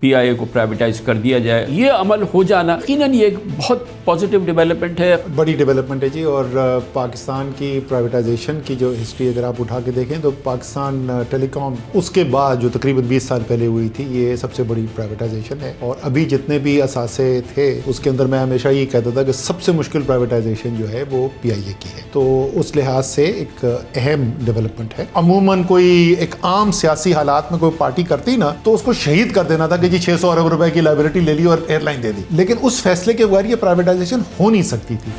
پی آئی اے کو پرائیویٹائز کر دیا جائے، یہ عمل ہو جانا یقیناً یہ ایک بہت پازیٹیو ڈیولپمنٹ ہے، بڑی ڈیولپمنٹ ہے جی۔ اور پاکستان کی پرائیویٹائزیشن کی جو ہسٹری اگر آپ اٹھا کے دیکھیں تو پاکستان ٹیلی کام اس کے بعد جو تقریباً 20 سال پہلے ہوئی تھی، یہ سب سے بڑی پرائیویٹائزیشن ہے۔ اور ابھی جتنے بھی اثاثے تھے اس کے اندر میں ہمیشہ یہ کہتا تھا کہ سب سے مشکل پرائیویٹائزیشن جو ہے وہ پی آئی اے کی ہے، تو اس لحاظ سے ایک اہم ڈیولپمنٹ ہے۔ عموماً کوئی ایک عام سیاسی حالات میں کوئی پارٹی کرتی نا تو اس کو شہید کر دینا تھا کہ جی 600 ارب روپے کی لائبلٹی لے لی اور ایئر لائن دے دی، لیکن اس فیصلے کے بغیر یہ پرائیویٹائزیشن ہو نہیں سکتی تھی۔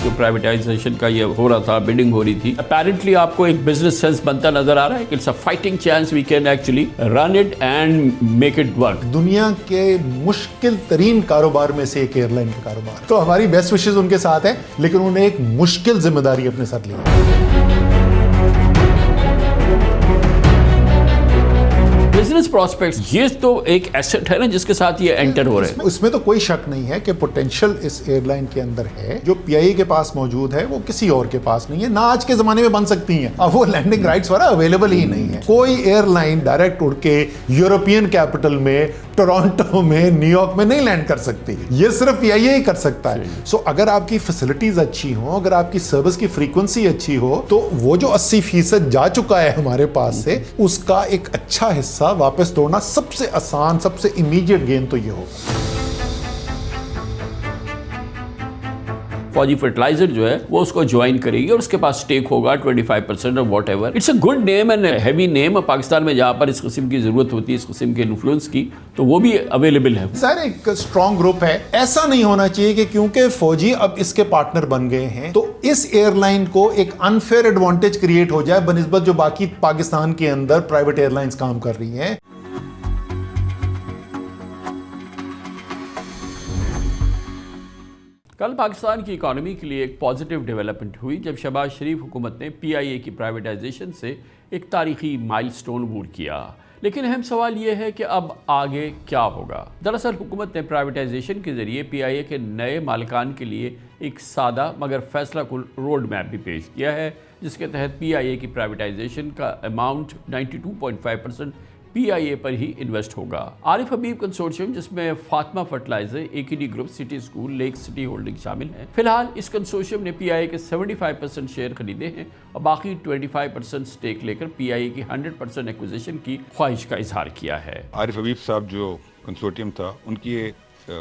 جو پرائیویٹائزیشن کا یہ ہو رہا تھا، بڈنگ ہو رہی تھی، اپیرنٹلی آپ کو ایک بزنس سینس بنتا نظر آ رہا ہے کہ it's a fighting chance, we can actually run it and make it work. دنیا کے مشکل ترین کاروبار میں سے ایک ایئر لائن کا کاروبار، تو ہماری بیسٹ وشز ان کے ساتھ ہیں، لیکن انہوں نے ایک مشکل ذمہ داری اپنے ساتھ لی ہے۔ بزنس پراسپیکٹس یہ تو ایک ایسٹ ہے نا جس کے ساتھ یہ انٹر ہو رہے ہیں۔ اس میں تو کوئی شک نہیں ہے کہ پوٹینشل اس ایئر لائن کے اندر ہے، جو پی آئی اے کے پاس موجود ہے وہ کسی اور کے پاس نہیں ہے، نہ آج کے زمانے میں بن سکتی ہیں۔ اب وہ لینڈنگ رائٹس وغیرہ اویلیبل ہی نہیں ہے۔ کوئی ایئر لائن ڈائریکٹ اڑ کے یورپین کیپٹل میں، ٹورانٹو میں، نیو یارک میں نہیں لینڈ کر سکتی، یہ صرف پی آئی اے ہی کر سکتا ہے۔ سو اگر آپ کی فیسلٹیز اچھی ہوں، اگر آپ کی سروس کی فریکوینسی اچھی ہو، تو وہ جو 80% جا چکا ہے ہمارے پاس سے، اس کا ایک اچھا حصہ واپس توڑنا سب سے آسان، سب سے امیڈیٹ گین تو یہ ہوگا۔ فوجی فرٹیلائزر جو ہے وہ اس کو جوائن کرے گی اور اس کے پاس سٹیک ہوگا 25% اور whatever. It's a good name and heavy name Pakistan میں، جہاں پر اس قسم کی ضرورت ہوتی ہے، اس قسم کے انفلوئنس کی، تو وہ بھی اویلیبل ہے۔ ظاہر ایک اسٹرانگ گروپ ہے، ایسا نہیں ہونا چاہیے کہ کیونکہ فوجی اب اس کے پارٹنر بن گئے ہیں تو اس ایئر لائن کو ایک انفیئر ایڈوانٹیج کریٹ ہو جائے بنسبت جو باقی پاکستان کے اندر پرائیویٹ ایئر لائنز کام کر رہی ہیں۔ کل پاکستان کی اکانومی کے لیے ایک پازیٹیو ڈیولپمنٹ ہوئی جب شہباز شریف حکومت نے پی آئی اے کی پرائیویٹائزیشن سے ایک تاریخی مائل سٹون عبور کیا، لیکن اہم سوال یہ ہے کہ اب آگے کیا ہوگا۔ دراصل حکومت نے پرائیویٹائزیشن کے ذریعے پی آئی اے کے نئے مالکان کے لیے ایک سادہ مگر فیصلہ کن روڈ میپ بھی پیش کیا ہے، جس کے تحت پی آئی اے کی پرائیویٹائزیشن کا اماؤنٹ 92.5% پی آئی اے پر ہی انویسٹ ہوگا۔ عارف حبیب کنسورشیم، جس میں Fatima fertilizer, A K D group, City School, Lake City Holding شامل ہیں، فی الحال اس کنسورشیم نے پی آئی اے کے 75% شیئر خریدے ہیں اور باقی 25% سٹیک لے کر پی آئی اے کی 100% ایکوزیشن کی خواہش کا اظہار کیا ہے۔ عارف حبیب صاحب جو کنسورٹیم تھا، ان کی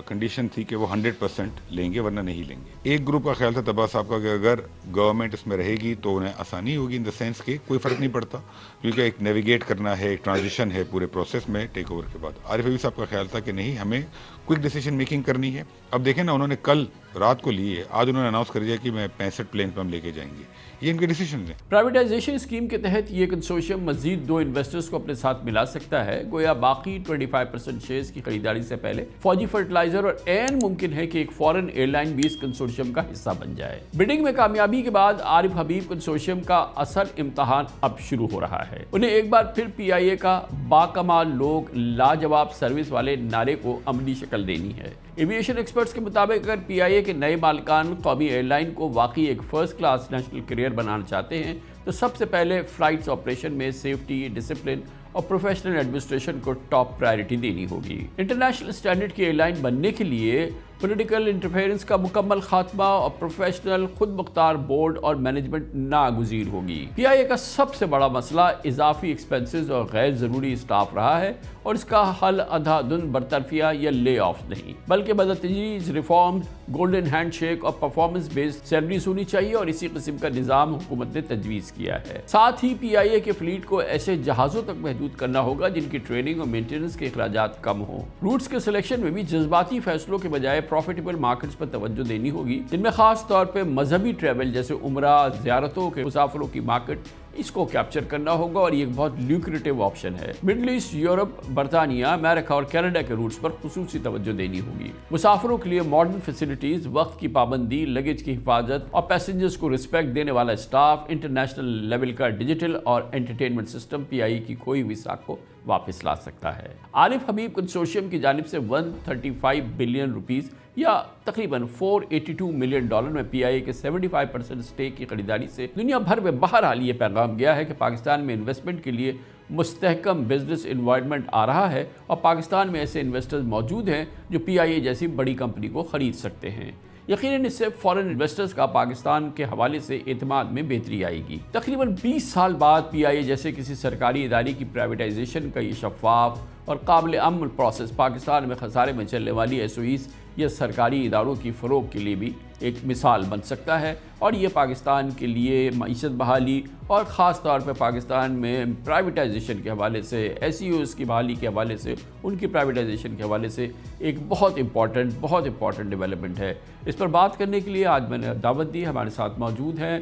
کنڈیشن تھی کہ وہ 100% لیں گے ورنہ نہیں لیں گے۔ ایک گروپ کا خیال تھا طبا صاحب کا کہ اگر گورنمنٹ اس میں رہے گی تو انہیں آسانی ہوگی، ان دا سینس کہ کوئی فرق نہیں پڑتا، کیونکہ ایک نیویگیٹ کرنا ہے، ایک ٹرانزیشن ہے پورے پروسیس میں ٹیک اوور کے بعد۔ عارف حبیب صاحب کا خیال تھا کہ نہیں، ہمیں کوئک ڈیسیجن میکنگ کرنی ہے۔ اب دیکھیں نا، انہوں نے کل رات کو لی ہے، آج انہوں نے اناؤنس کر دیا کہ میں 65 پلین پہ ہم لے کے جائیں گے۔ یہ ان کے ڈیسیجنز ہیں۔ پرائیویٹائزیشن اسکیم کے تحت یہ کنسورشیم مزید 2 انویسٹرز کو اپنے ساتھ ملا سکتا ہے، گویا باقی 25% شیئرز کی خریداری سے پہلے فوجی فرٹیلائزر، اور عین ممکن ہے کہ ایک فورن ایئر لائن بھی اس کنسورشیم کا حصہ بن جائے۔ بڈنگ میں کامیابی کے بعد عارف حبیب کنسورشیم کا اصل امتحان اب شروع ہو رہا ہے۔ انہیں ایک بار پھر پی آئی اے کا باکمال لوگ، لاجواب سروس والے نعرے کو عملی شکل دینی ہے۔ ایویشن ایکسپرٹس کے مطابق اگر پی آئی اے کے نئے مالکان قومی ایئر لائن کو واقعی ایک فرسٹ کلاس نیشنل کیریئر بنانا چاہتے ہیں تو سب سے پہلے فلائٹس آپریشن میں سیفٹی، ڈسپلن اور پروفیشنل ایڈمنسٹریشن کو ٹاپ پرائرٹی دینی ہوگی۔ انٹرنیشنل سٹینڈرڈ کی ایئر لائن بننے کے لیے پولیٹیکل انٹرفیئرنس کا مکمل خاتمہ اور پروفیشنل خود مختار بورڈ اور مینجمنٹ ناگزیر ہوگی۔ پی آئی اے کا سب سے بڑا مسئلہ اضافی ایکسپنسز اور غیر ضروری اسٹاف رہا ہے، اور اس کا حل اندھا دھند برطرفیہ یا لے آف نہیں، بلکہ بتدریج ریفارم، گولڈن ہینڈ شیک اور پرفارمنس بیسڈ سیلریز ہونی چاہیے، اور اسی قسم کا نظام حکومت نے تجویز کیا ہے۔ ساتھ ہی پی آئی اے کے فلیٹ کو ایسے جہازوں تک محدود کرنا ہوگا جن کی ٹریننگ اور مینٹیننس کے اخراجات کم ہوں۔ روٹس کے سلیکشن میں بھی جذباتی فیصلوں کے بجائے پروفیٹیبل مارکیٹس پر توجہ دینی ہوگی، جن میں خاص طور پہ مذہبی ٹریول جیسے عمرہ، زیارتوں کے مسافروں کی مارکیٹ، اس کو کیپچر کرنا ہوگا، اور یہ ایک بہت لیوکریٹو آپشن ہے۔ مڈل ایسٹ، یورپ، برطانیہ، امریکہ اور کینیڈا کے روٹس پر خصوصی توجہ دینی ہوگی۔ مسافروں کے لیے ماڈرن فیسلٹیز، وقت کی پابندی، لگیج کی حفاظت اور پیسنجرز کو رسپیکٹ دینے والا اسٹاف، انٹرنیشنل لیول کا ڈیجیٹل اور انٹرٹینمنٹ سسٹم پی آئی اے کی کوئی بھی ساکھ کو واپس لا سکتا ہے۔ عارف حبیب کنسورشیم کی جانب سے 135 بلین روپیز یا تقریباً $482 ملین میں پی آئی اے کے 75% سٹیک کی خریداری سے دنیا بھر میں بہرحال یہ پیغام گیا ہے کہ پاکستان میں انویسٹمنٹ کے لیے مستحکم بزنس انوائرمنٹ آ رہا ہے اور پاکستان میں ایسے انویسٹرز موجود ہیں جو پی آئی اے جیسی بڑی کمپنی کو خرید سکتے ہیں۔ یقیناً اس سے فورن انویسٹرز کا پاکستان کے حوالے سے اعتماد میں بہتری آئے گی۔ تقریباً 20 سال بعد پی آئی اے جیسے کسی سرکاری ادارے کی پرائیویٹائزیشن کا یہ شفاف اور قابل عمل پروسیس پاکستان میں خسارے میں چلنے والی ایس او ایز یا سرکاری اداروں کی فروغ کے لیے بھی ایک مثال بن سکتا ہے، اور یہ پاکستان کے لیے معیشت بحالی اور خاص طور پہ پاکستان میں پرائیویٹائزیشن کے حوالے سے ایس ای اوز کی بحالی کے حوالے سے ان کی پرائیویٹائزیشن کے حوالے سے ایک بہت امپورٹنٹ ڈیولپمنٹ ہے۔ اس پر بات کرنے کے لیے آج میں نے دعوت دی، ہمارے ساتھ موجود ہیں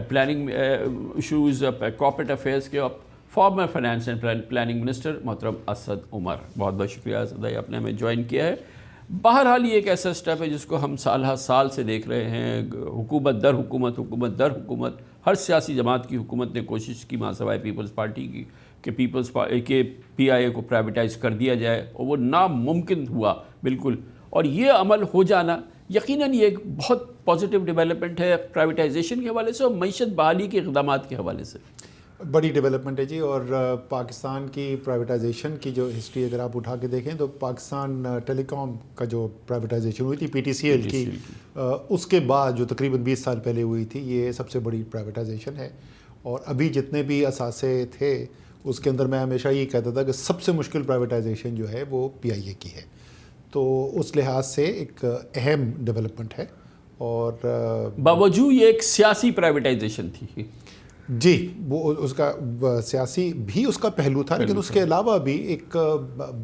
پلاننگ ایشوز کارپوریٹ افیئرس کے former finance and planning minister محترم اسد عمر۔ بہت بہت شکریہ اسد بھائی، آپ نے ہمیں جوائن کیا ہے۔ بہرحال یہ ایک ایسا اسٹیپ ہے جس کو ہم سال سے دیکھ رہے ہیں، حکومت در حکومت ہر سیاسی جماعت کی حکومت نے کوشش کی مع سوائے پیپلز پارٹی کی کہ پی آئی اے کو پرائیویٹائز کر دیا جائے، اور وہ ناممکن ہوا بالکل، اور یہ عمل ہو جانا یقیناً یہ ایک بہت پازیٹیو ڈیولپمنٹ ہے پرائیویٹائزیشن کے حوالے سے اور معیشت بحالی کے اقدامات کے حوالے سے۔ بڑی ڈیولپمنٹ ہے جی، اور پاکستان کی پرائیویٹائزیشن کی جو ہسٹری اگر آپ اٹھا کے دیکھیں تو پاکستان ٹیلی کام کا جو پرائیویٹائزیشن ہوئی تھی پی ٹی سی ایل کی، اس کے بعد جو تقریباً 20 سال پہلے ہوئی تھی، یہ سب سے بڑی پرائیویٹائزیشن ہے۔ اور ابھی جتنے بھی اثاثے تھے اس کے اندر میں ہمیشہ یہ کہتا تھا کہ سب سے مشکل پرائیویٹائزیشن جو ہے وہ پی آئی اے کی ہے، تو اس لحاظ سے ایک اہم ڈیولپمنٹ ہے۔ اور باوجود یہ ایک سیاسی پرائیویٹائزیشن تھی جی، وہ اس کا سیاسی بھی اس کا پہلو تھا، لیکن اس کے علاوہ بھی ایک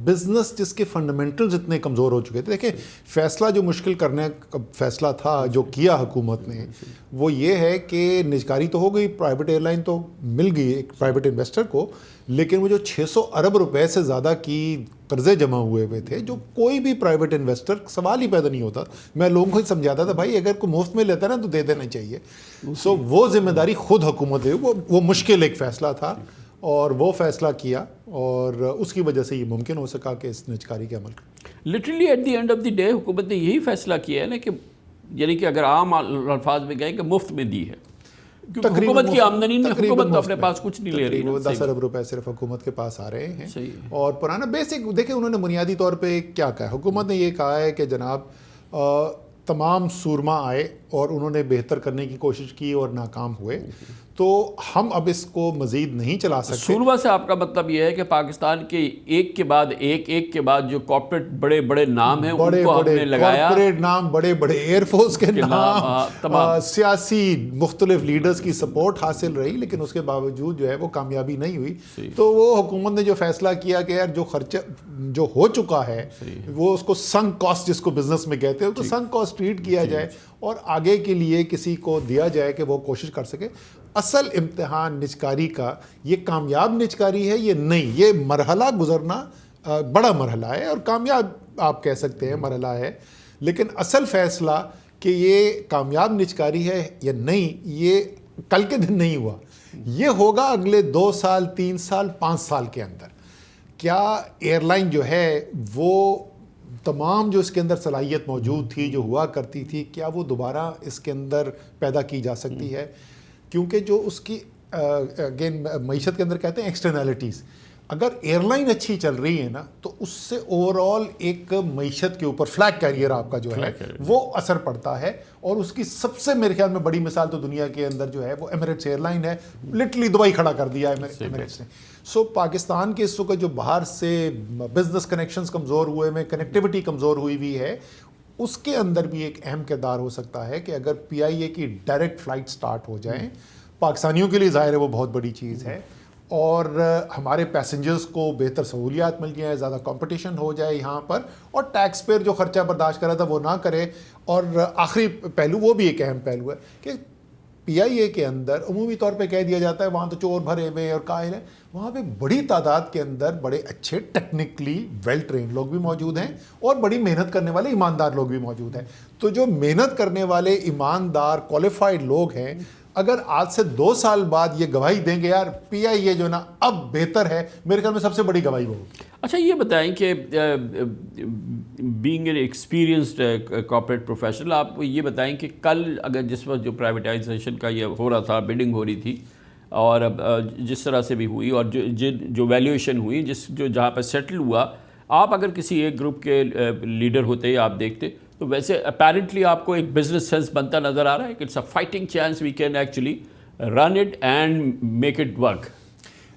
بزنس جس کے فنڈامنٹلز اتنے کمزور ہو چکے تھے۔ دیکھیں، فیصلہ جو مشکل کرنے کا فیصلہ تھا جو کیا حکومت نے، وہ یہ ہے کہ نجکاری تو ہو گئی، پرائیویٹ ایئر لائن تو مل گئی ایک پرائیویٹ انویسٹر کو، لیکن وہ جو 600 ارب روپے سے زیادہ کی قرضے جمع ہوئے تھے، جو کوئی بھی پرائیویٹ انویسٹر سوال ہی پیدا نہیں ہوتا۔ میں لوگوں کو سمجھاتا تھا بھائی اگر کوئی مفت میں لیتا ہے نا تو دے دینا چاہیے۔ سو وہ ذمہ داری خود حکومت ہے، وہ مشکل ایک فیصلہ تھا اور وہ فیصلہ کیا، اور اس کی وجہ سے یہ ممکن ہو سکا کہ اس نجکاری کے عمل کا literally at the end of the day حکومت نے یہی فیصلہ کیا ہے نا کہ یعنی کہ اگر عام الفاظ میں کہیں کہ مفت میں دی ہے، کیونکہ حکومت کی آمدنی میں حکومت تو اپنے پاس کچھ نہیں لے رہی، 10 ارب روپے صرف حکومت کے پاس آ رہے ہیں۔ صحیح۔ اور پرانا بیسک دیکھیں انہوں نے بنیادی طور پہ کیا کہا ہے، حکومت نے یہ کہا ہے کہ جناب تمام سورما آئے اور انہوں نے بہتر کرنے کی کوشش کی اور ناکام ہوئے، تو ہم اب اس کو مزید نہیں چلا سکتے۔ سورما سے آپ کا مطلب یہ ہے کہ پاکستان کے ایک کے بعد جو کارپوریٹ بڑے بڑے نام ہیں ان کو ہم نے لگایا، کارپوریٹ نام، بڑے بڑے ایئر فورس کے نام، سیاسی مختلف لیڈرز کی سپورٹ حاصل رہی، لیکن اس کے باوجود جو ہے وہ کامیابی نہیں ہوئی۔ تو وہ حکومت نے جو فیصلہ کیا کہ یار جو خرچہ جو ہو چکا ہے وہ اس کو سنک کاسٹ جس کو بزنس میں کہتے ہیں تو سنک کاسٹ ٹریٹ کیا جائے اور آگے کے لیے کسی کو دیا جائے کہ وہ کوشش کر سکے۔ اصل امتحان نجکاری کا یہ کامیاب نجکاری ہے، یہ نہیں، یہ مرحلہ گزرنا بڑا مرحلہ ہے اور کامیاب آپ کہہ سکتے ہیں مرحلہ ہے، لیکن اصل فیصلہ کہ یہ کامیاب نجکاری ہے یا نہیں یہ کل کے دن نہیں ہوا، یہ ہوگا اگلے 2 سال 3 سال 5 سال کے اندر۔ کیا ایئر لائن جو ہے وہ تمام جو اس کے اندر صلاحیت موجود تھی جو ہوا کرتی تھی، کیا وہ دوبارہ اس کے اندر پیدا کی جا سکتی ہے؟ کیونکہ جو اس کی اگین معیشت کے اندر کہتے ہیں ایکسٹرنالٹیز، اگر ایئر لائن اچھی چل رہی ہے نا تو اس سے اوور آل ایک معیشت کے اوپر فلیگ کیریئر آپ کا جو ہے وہ اثر پڑتا ہے، اور اس کی سب سے میرے خیال میں بڑی مثال تو دنیا کے اندر جو ہے وہ ایمریٹس ایئر لائن ہے، لٹرلی دبئی کھڑا کر دیا ہے ایمریٹس نے۔ سو پاکستان کے اس وقت جو باہر سے بزنس کنیکشنز کمزور ہوئے میں کنیکٹیوٹی کمزور ہوئی بھی ہے، اس کے اندر بھی ایک اہم کردار ہو سکتا ہے کہ اگر پی آئی اے کی ڈائریکٹ فلائٹ سٹارٹ ہو جائیں، پاکستانیوں کے لیے ظاہر ہے وہ بہت بڑی چیز ہے، اور ہمارے پیسنجرز کو بہتر سہولیات مل جائیں، زیادہ کمپٹیشن ہو جائے یہاں پر، اور ٹیکس پیئر جو خرچہ برداشت کر رہا تھا وہ نہ کرے۔ اور آخری پہلو وہ بھی ایک اہم پہلو ہے کہ پی آئی اے کے اندر عمومی طور پہ کہہ دیا جاتا ہے وہاں تو چور بھرے ہوئے اور قائل ہیں، وہاں پہ بڑی تعداد کے اندر بڑے اچھے ٹیکنیکلی ویل ٹرینڈ لوگ بھی موجود ہیں اور بڑی محنت کرنے والے ایماندار لوگ بھی موجود ہیں۔ تو جو محنت کرنے والے ایماندار کوالیفائڈ لوگ ہیں، اگر آج سے 2 سال بعد یہ گواہی دیں گے یار پی آئی اے جو نا اب بہتر ہے، میرے خیال میں سب سے بڑی گواہی وہ ہوگی۔ اچھا یہ بتائیں کہ being an experienced corporate professional, آپ یہ بتائیں کہ کل اگر جس وقت جو پرائیویٹائزیشن کا یہ ہو رہا تھا، بڈنگ ہو رہی تھی، اور جس طرح سے بھی ہوئی اور جو ویلیویشن ہوئی جہاں پہ سیٹل ہوا، آپ اگر کسی ایک گروپ کے لیڈر ہوتے یا آپ دیکھتے تو ویسے اپیرنٹلی آپ کو ایک بزنس سینس بنتا نظر آ رہا ہے کہ it's a fighting chance we can actually run it and make it work.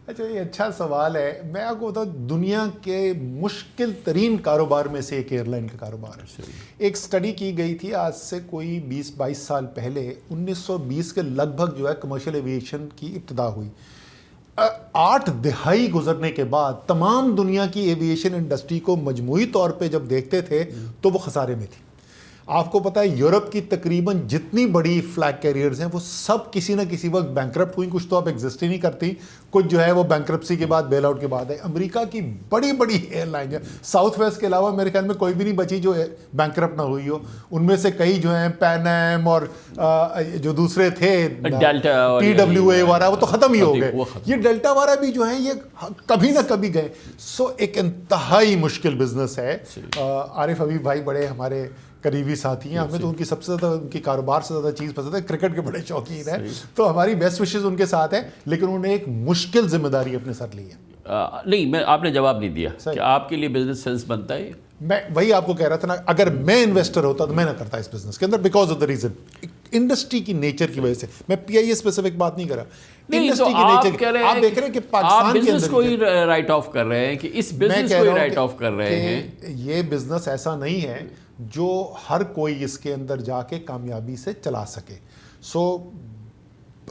اچھا یہ اچھا سوال ہے. میں آپ کو بتاؤں دنیا کے مشکل ترین کاروبار میں سے ایک ایئر لائن کا کاروبار ہے. ایک سٹڈی کی گئی تھی آج سے کوئی 20-22 سال پہلے، 1920 کے لگ بھگ جو ہے کمرشل ایویشن کی ابتدا ہوئی. 8 دہائی گزرنے کے بعد تمام دنیا کی ایویشن انڈسٹری کو مجموعی طور پہ جب دیکھتے تھے تو وہ خسارے میں تھی. آپ کو پتہ ہے یورپ کی تقریباً جتنی بڑی فلیگ کیریئرز ہیں وہ سب کسی نہ کسی وقت بینکرپٹ ہوئی. کچھ تو اب ایگزسٹ ہی نہیں کرتی، کچھ جو ہے وہ بینکرپسی کے بعد بیل آؤٹ کے بعد ہے. امریکہ کی بڑی بڑی ایئر لائن ہے، ساؤتھ ویسٹ کے علاوہ میرے خیال میں کوئی بھی نہیں بچی جو بینکرپٹ نہ ہوئی ہو. ان میں سے کئی جو ہیں پین ایم اور جو دوسرے تھے TWA وارا وہ تو ختم ہی ہو گئے. یہ ڈیلٹا وارا بھی جو ہیں یہ کبھی نہ کبھی گئے. سو ایک انتہائی مشکل بزنس ہے. عارف حبیب بھائی بڑے ہمارے قریبی ساتھی ہیں، ہمیں تو ان کی سب سے زیادہ ان کی کاروبار سے زیادہ چیز پسند ہے. کرکٹ کے بڑے شوقین ہیں تو ہماری بیسٹ وشز ان کے ساتھ ہیں، لیکن انہوں نے ایک مشکل ذمہ داری اپنے سر لی ہے. نہیں، آپ نے جواب نہیں دیا کہ آپ کے لیے بزنس سینس بنتا ہے. میں وہی آپ کو کہہ رہا تھا نا، اگر میں انویسٹر ہوتا تو میں نہ کرتا اس بزنس کے اندر because of the reason industry کی نیچر کی وجہ سے. میں PIA اسپیسیفک بات نہیں کر رہا. انڈسٹری کی نیچر آپ دیکھ رہے ہیں کہ پاکستان کے اندر کو ہی رائٹ آف کر رہے ہیں کہ اس بزنس کو ہی رائٹ آف کر رہے ہیں. یہ بزنس ایسا نہیں ہے جو ہر کوئی اس کے اندر جا کے کامیابی سے چلا سکے. سو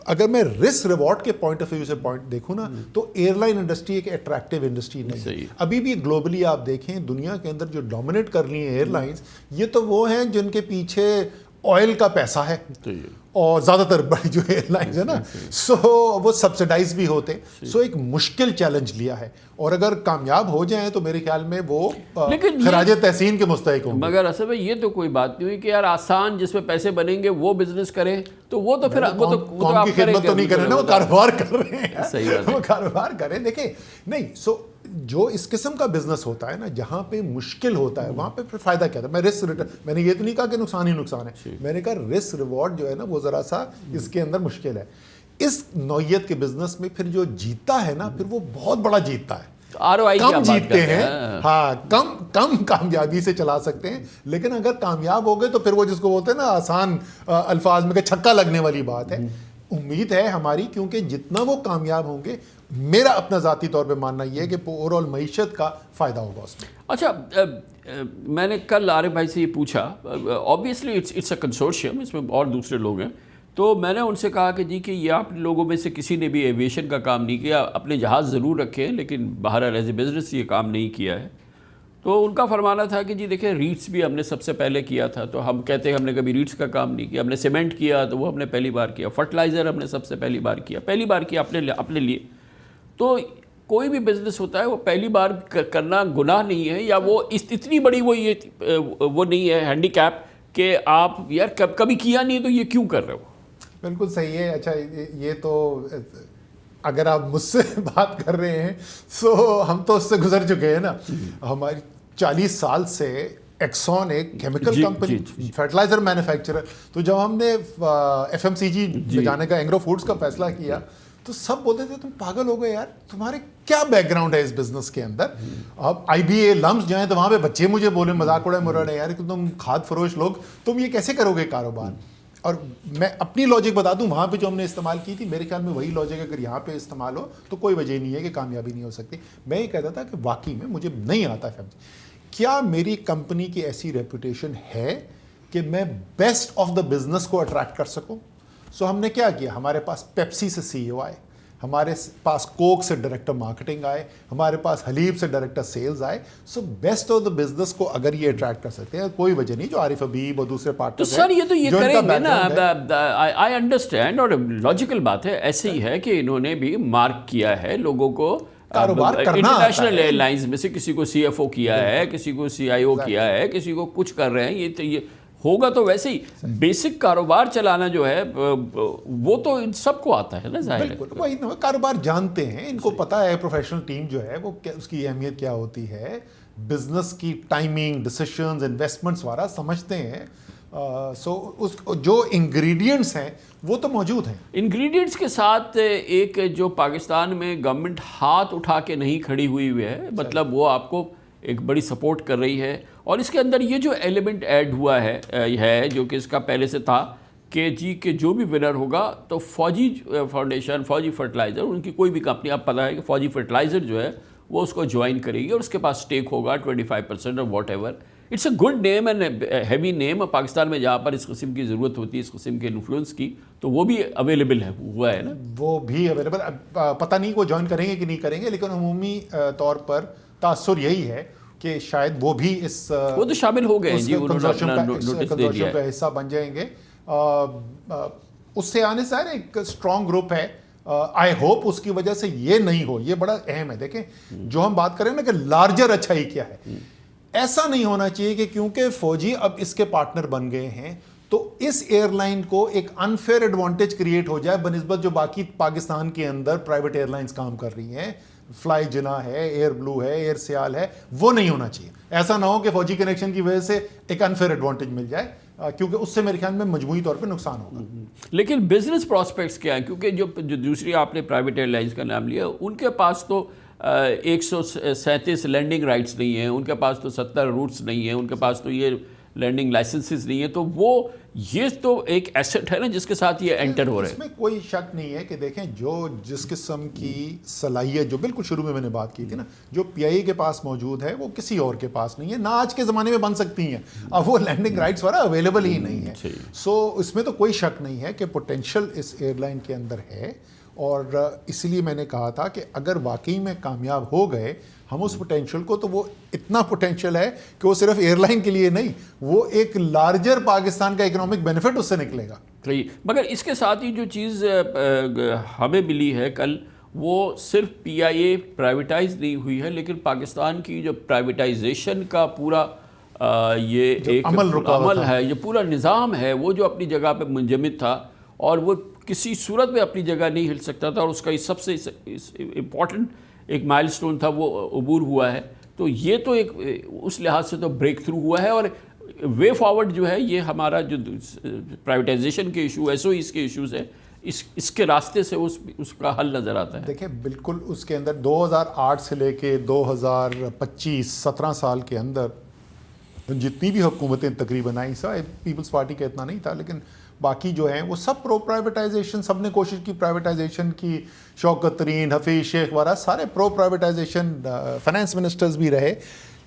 اگر میں رسک ریوارڈ کے پوائنٹ آف ویو سے پوائنٹ دیکھوں نا تو ایئر لائن انڈسٹری ایک اٹریکٹیو انڈسٹری نہیں. ابھی بھی گلوبلی آپ دیکھیں دنیا کے اندر جو ڈومینیٹ کر لی ہیں ایئر لائنز، یہ تو وہ ہیں جن کے پیچھے آئل کا پیسہ ہے اور زیادہ تر بڑی جو ایئر لائنز ہیں نا سو وہ سبسڈائز بھی ہوتے. سو ایک مشکل چیلنج لیا ہے اور اگر کامیاب ہو جائیں تو میرے خیال میں وہ خراج تحسین کے مستحق ہوں. مگر اصل میں یہ تو کوئی بات نہیں ہوئی کہ یار آسان جس میں پیسے بنیں گے وہ بزنس کریں تو وہ تو پھر قوم کی خدمت تو نہیں کر رہے نا، وہ کاروبار کر رہے ہیں. صحیح بات ہے، وہ کاروبار کریں. دیکھیں نہیں، سو جو اس قسم کا بزنس ہوتا ہے نا جہاں پہ مشکل ہوتا ہے وہاں پہ پھر فائدہ کیا تھا. میں رسک ریٹرن، میں نے یہ تو نہیں کہا کہ نقصان ہی نقصان ہے، میں نے کہا رسک ریوارڈ جو ہے نا وہ ذرا سا اس کے اندر مشکل ہے. اس نوعیت کے بزنس میں پھر جو جیتا ہے نا پھر وہ بہت بڑا جیتتا ہے. کم جیتتے ہیں، ہاں کم کامیابی سے چلا سکتے ہیں، لیکن اگر کامیاب ہو گئے تو پھر وہ جس کو بولتے ہیں نا آسان الفاظ میں کہ چھکا لگنے والی بات ہے. امید ہے ہماری کیونکہ جتنا وہ کامیاب ہوں گے میرا اپنا ذاتی طور پہ ماننا یہ ہے کہ اوور آل معیشت کا فائدہ ہوگا اس میں. اچھا میں نے کل عارف بھائی سے یہ پوچھا، آبویسلی اٹس اے کنسورشیم، اس میں اور دوسرے لوگ ہیں، تو میں نے ان سے کہا کہ جی کہ یہ آپ لوگوں میں سے کسی نے بھی ایویشن کا کام نہیں کیا، اپنے جہاز ضرور رکھے ہیں لیکن بہرحال ایز اے بزنس یہ کام نہیں کیا ہے. تو ان کا فرمانا تھا کہ جی دیکھیں ریٹس بھی ہم نے سب سے پہلے کیا تھا، تو ہم کہتے ہیں ہم نے کبھی ریٹس کا کام نہیں کیا. ہم نے سیمنٹ کیا تو وہ ہم نے پہلی بار کیا، فرٹیلائزر ہم نے سب سے پہلی بار کیا اپنے لیے. تو کوئی بھی بزنس ہوتا ہے وہ پہلی بار کرنا گناہ نہیں ہے، یا وہ اتنی بڑی وہ نہیں ہے ہینڈی کیپ کہ آپ یار کبھی کیا نہیں تو یہ کیوں کر رہے ہو. بالکل صحیح ہے. اچھا یہ تو اگر آپ مجھ سے بات کر رہے ہیں سو ہم تو اس سے گزر چکے ہیں نا. ہماری 40 سال سے ایکسون ایک کیمیکل کمپنی، فرٹیلائزر مینوفیکچرر، تو جب ہم نے FMCG میں جانے کا اینگرو فوڈز کا فیصلہ کیا تو سب بولتے تھے تم پاگل ہو گئے یار، تمہارے کیا بیک گراؤنڈ ہے اس بزنس کے اندر. اب IBA لمس جائیں تو وہاں پہ بچے مجھے بولے مذاق اڑے مرڑے یار کہ تم کھاد فروش لوگ تم یہ کیسے کرو گے کاروبار. اور میں اپنی لاجک بتا دوں، وہاں پہ جو ہم نے استعمال کی تھی میرے خیال میں وہی لاجک اگر یہاں پہ استعمال ہو تو کوئی وجہ نہیں ہے کہ کامیابی نہیں ہو سکتی. میں یہ کہتا تھا کہ واقعی میں مجھے نہیں آتا کیا میری کمپنی کی ایسی ریپوٹیشن ہے کہ میں بیسٹ آف دا بزنس کو اٹریکٹ کر سکوں. سو ہم نے کیا کیا، ہمارے پاس پیپسی سے CEO آئے، ہمارے پاس کوک سے ڈائریکٹر مارکیٹنگ آئے، ہمارے پاس حلیب سے ڈائریکٹر سیلز آئے. So best of the business کو اگر یہ اٹریکٹ کر سکتے ہیں کوئی وجہ نہیں جو عارف حبیب اور دوسرے پارٹنر تو سر یہ تو یہ کریں گے نا. آئی انڈرسٹینڈ اور لاجیکل بات ہے، ایسے ہی ہے کہ انہوں نے بھی مارک کیا ہے لوگوں کو کاروبار کرنا. انٹرنیشنل ایئر لائنز میں سے کسی کو CFO کیا ہے، کسی کو CIO کیا ہے، کسی کو کچھ کر رہے ہیں. یہ ہوگا تو ویسے ہی بیسک کاروبار چلانا جو ہے وہ تو ان سب کو آتا ہے نا. ظاہر ہے وہی کاروبار جانتے ہیں، ان کو پتہ ہے پروفیشنل ٹیم جو ہے وہ اس کی اہمیت کیا ہوتی ہے، بزنس کی ٹائمنگ، ڈیسیشنز، انویسٹمنٹس وغیرہ سمجھتے ہیں. سو اس جو انگریڈینٹس ہیں وہ تو موجود ہیں. انگریڈینٹس کے ساتھ ایک جو پاکستان میں گورنمنٹ ہاتھ اٹھا کے نہیں کھڑی ہوئی ہے, مطلب وہ آپ کو ایک بڑی سپورٹ کر رہی ہے, اور اس کے اندر یہ جو ایلیمنٹ ایڈ ہوا ہے جو کہ اس کا پہلے سے تھا کہ جی کہ جو بھی ونر ہوگا تو فوجی فاؤنڈیشن, فوجی فرٹیلائزر, ان کی کوئی بھی کمپنی, آپ پتہ ہے کہ فوجی فرٹیلائزر جو ہے وہ اس کو جوائن کرے گی اور اس کے پاس اسٹیک ہوگا 25% اور whatever. It's a good name and heavy name. Pakistan میں جہاں پر اس قسم کی ضرورت ہوتی ہے, اس قسم کے انفلوئنس کی, تو وہ بھی اویلیبل ہے, ہوا ہے نا, وہ بھی اویلیبل. پتہ نہیں وہ جوائن کریں گے کہ نہیں کریں گے, لیکن عمومی طور پر تاثر یہی ہے کہ شاید وہ بھی اس وہ تو شامل ہو گئے ہیں جی, انہوں نے اپنا نوٹس دے دیا کا حصہ بن جائیں گے. اس سے آنے سے ایک اسٹرانگ گروپ ہے. آئی ہوپ اس کی وجہ سے یہ نہیں ہو, یہ بڑا اہم ہے. دیکھیں جو ہم بات کریں نا کہ لارجر اچھائی کیا ہے, ایسا نہیں ہونا چاہیے کہ کیونکہ فوجی اب اس کے پارٹنر بن گئے ہیں تو اس ایئر لائن کو ایک انفیئر ایڈوانٹیج کریٹ ہو جائے بنسبت جو باقی پاکستان کے اندر پرائیویٹ ایئر لائنز کام کر رہی ہیں. فلائی جنا ہے, ایئر بلو ہے, ایئر سیال ہے, وہ نہیں ہونا چاہیے. ایسا نہ ہو کہ فوجی کنیکشن کی وجہ سے ایک انفیئر ایڈوانٹیج مل جائے, کیونکہ اس سے میرے خیال میں مجموعی طور پہ نقصان ہوگا. لیکن بزنس پراسپیکٹس کیا ہیں, کیونکہ جو دوسری آپ نے پرائیویٹ ایئر لائنز کا نام لیا, ان کے پاس تو 137 لینڈنگ رائٹس نہیں ہیں, ان کے پاس تو 70 روٹس نہیں ہیں, ان کے پاس تو یہ لینڈنگ لائسنسز نہیں ہیں, تو وہ یہ تو ایک ایسٹ ہے نا جس کے ساتھ یہ انٹر ہو رہے ہیں. اس میں کوئی شک نہیں ہے کہ دیکھیں جو جس قسم کی صلاحیت جو بالکل شروع میں نے بات کی تھی نا, جو پی آئی اے کے پاس موجود ہے وہ کسی اور کے پاس نہیں ہے, نہ آج کے زمانے میں بن سکتی ہیں. اب وہ لینڈنگ رائٹس والا اویلیبل ہی نہیں ہے. سو اس میں تو کوئی شک نہیں ہے کہ پوٹینشیل اس ایئر لائن کے اندر ہے, اور اسی لیے میں نے کہا تھا کہ اگر واقعی میں کامیاب ہو گئے ہم اس پوٹینشیل کو, تو وہ اتنا پوٹینشیل ہے کہ وہ صرف ایئر لائن کے لیے نہیں, وہ ایک لارجر پاکستان کا اکنامک بینیفٹ اس سے نکلے گا. صحیح. مگر اس کے ساتھ ہی جو چیز ہمیں ملی ہے کل, وہ صرف پی آئی اے پرائیویٹائز نہیں ہوئی ہے, لیکن پاکستان کی جو پرائیویٹائزیشن کا پورا یہ ایک عمل ہے, یہ پورا نظام ہے, وہ جو اپنی جگہ پہ منجمد تھا اور وہ کسی صورت میں اپنی جگہ نہیں ہل سکتا تھا, اور اس کا سب سے امپورٹنٹ ایک مائل سٹون تھا, وہ عبور ہوا ہے. تو یہ تو ایک اس لحاظ سے تو بریک تھرو ہوا ہے, اور وے فارورڈ جو ہے یہ ہمارا جو پرائیویٹائزیشن کے ایشو, ایس او ایز کے ایشوز ہیں, اس کے راستے سے اس کا حل نظر آتا ہے. دیکھیں بالکل اس کے اندر 2008 سے لے کے 2025 17 سال کے اندر جتنی بھی حکومتیں تقریباً آئیں, پیپلز پارٹی کا اتنا نہیں تھا, لیکن باقی جو ہیں وہ سب پرو پرائیویٹائزیشن, سب نے کوشش کی پرائیویٹائزیشن کی. شوکت ترین, حفیظ شیخ وغیرہ سارے پرو پرائیویٹائزیشن فائنانس منسٹرز بھی رہے,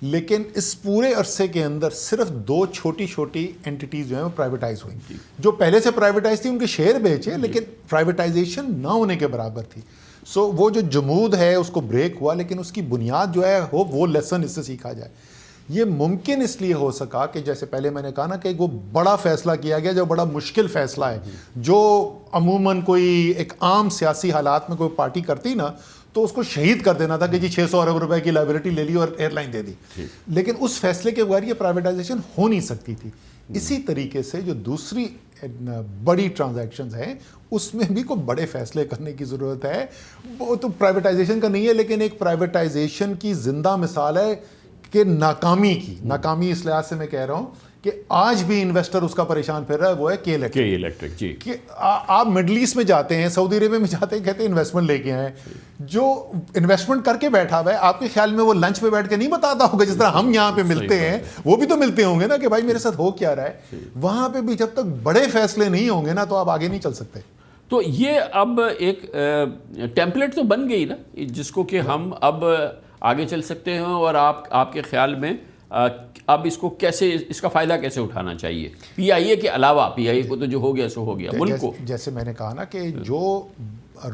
لیکن اس پورے عرصے کے اندر صرف 2 چھوٹی چھوٹی اینٹیز جو ہیں وہ پرائیویٹائز ہوئیں. جو پہلے سے پرائیویٹائز تھی ان کے شیئر بیچے, لیکن پرائیویٹائزیشن نہ ہونے کے برابر تھی. سو وہ جو جمود ہے اس کو بریک ہوا, لیکن اس کی بنیاد جو ہے وہ لیسن اس سے سیکھا جائے. یہ ممکن اس لیے ہو سکا کہ جیسے پہلے میں نے کہا نا کہ وہ بڑا فیصلہ کیا گیا جو بڑا مشکل فیصلہ ہے, جو عموماً کوئی ایک عام سیاسی حالات میں کوئی پارٹی کرتی نا تو اس کو شہید کر دینا تھا کہ جی 600 ارب روپے کی لائبلٹی لے لی اور ایئر لائن دے دی. لیکن اس فیصلے کے بغیر یہ پرائیویٹائزیشن ہو نہیں سکتی تھی. اسی طریقے سے جو دوسری بڑی ٹرانزیکشنز ہیں اس میں بھی کوئی بڑے فیصلے کرنے کی ضرورت ہے. وہ تو پرائیویٹائزیشن کا نہیں ہے, لیکن ایک پرائیویٹائزیشن کی زندہ مثال ہے کہ ناکامی اس لحاظ سے میں کہہ رہا ہوں کہ آج بھی انویسٹر اس کا پریشان پھر رہا ہے, وہ ہے کے الیکٹرک. جی کہ آپ مڈل ایسٹ میں جاتے ہیں, سعودی عربیہ میں جاتے ہیں, کہتے ہیں انویسٹمنٹ لے کے آئے, جو انویسٹمنٹ کر کے بیٹھا ہوا ہے آپ کے خیال میں وہ لنچ پہ بیٹھ کے نہیں بتاتا ہوگا جس طرح ہم یہاں پہ ملتے ہیں, وہ بھی تو ملتے ہوں گے نا کہ بھائی میرے ساتھ ہو کیا رہا ہے. وہاں پہ بھی جب تک بڑے فیصلے نہیں ہوں گے نا تو آپ آگے نہیں چل سکتے. تو یہ اب ایک ٹیمپلیٹ تو بن گئی نا جس کو کہ ہم اب آگے چل سکتے ہیں, اور آپ کے خیال میں اب اس کو کیسے, اس کا فائدہ کیسے اٹھانا چاہیے پی آئی اے کے علاوہ؟ پی آئی اے کو تو جو ہو گیا سو ہو گیا, ملک کو جیسے میں نے کہا نا کہ جو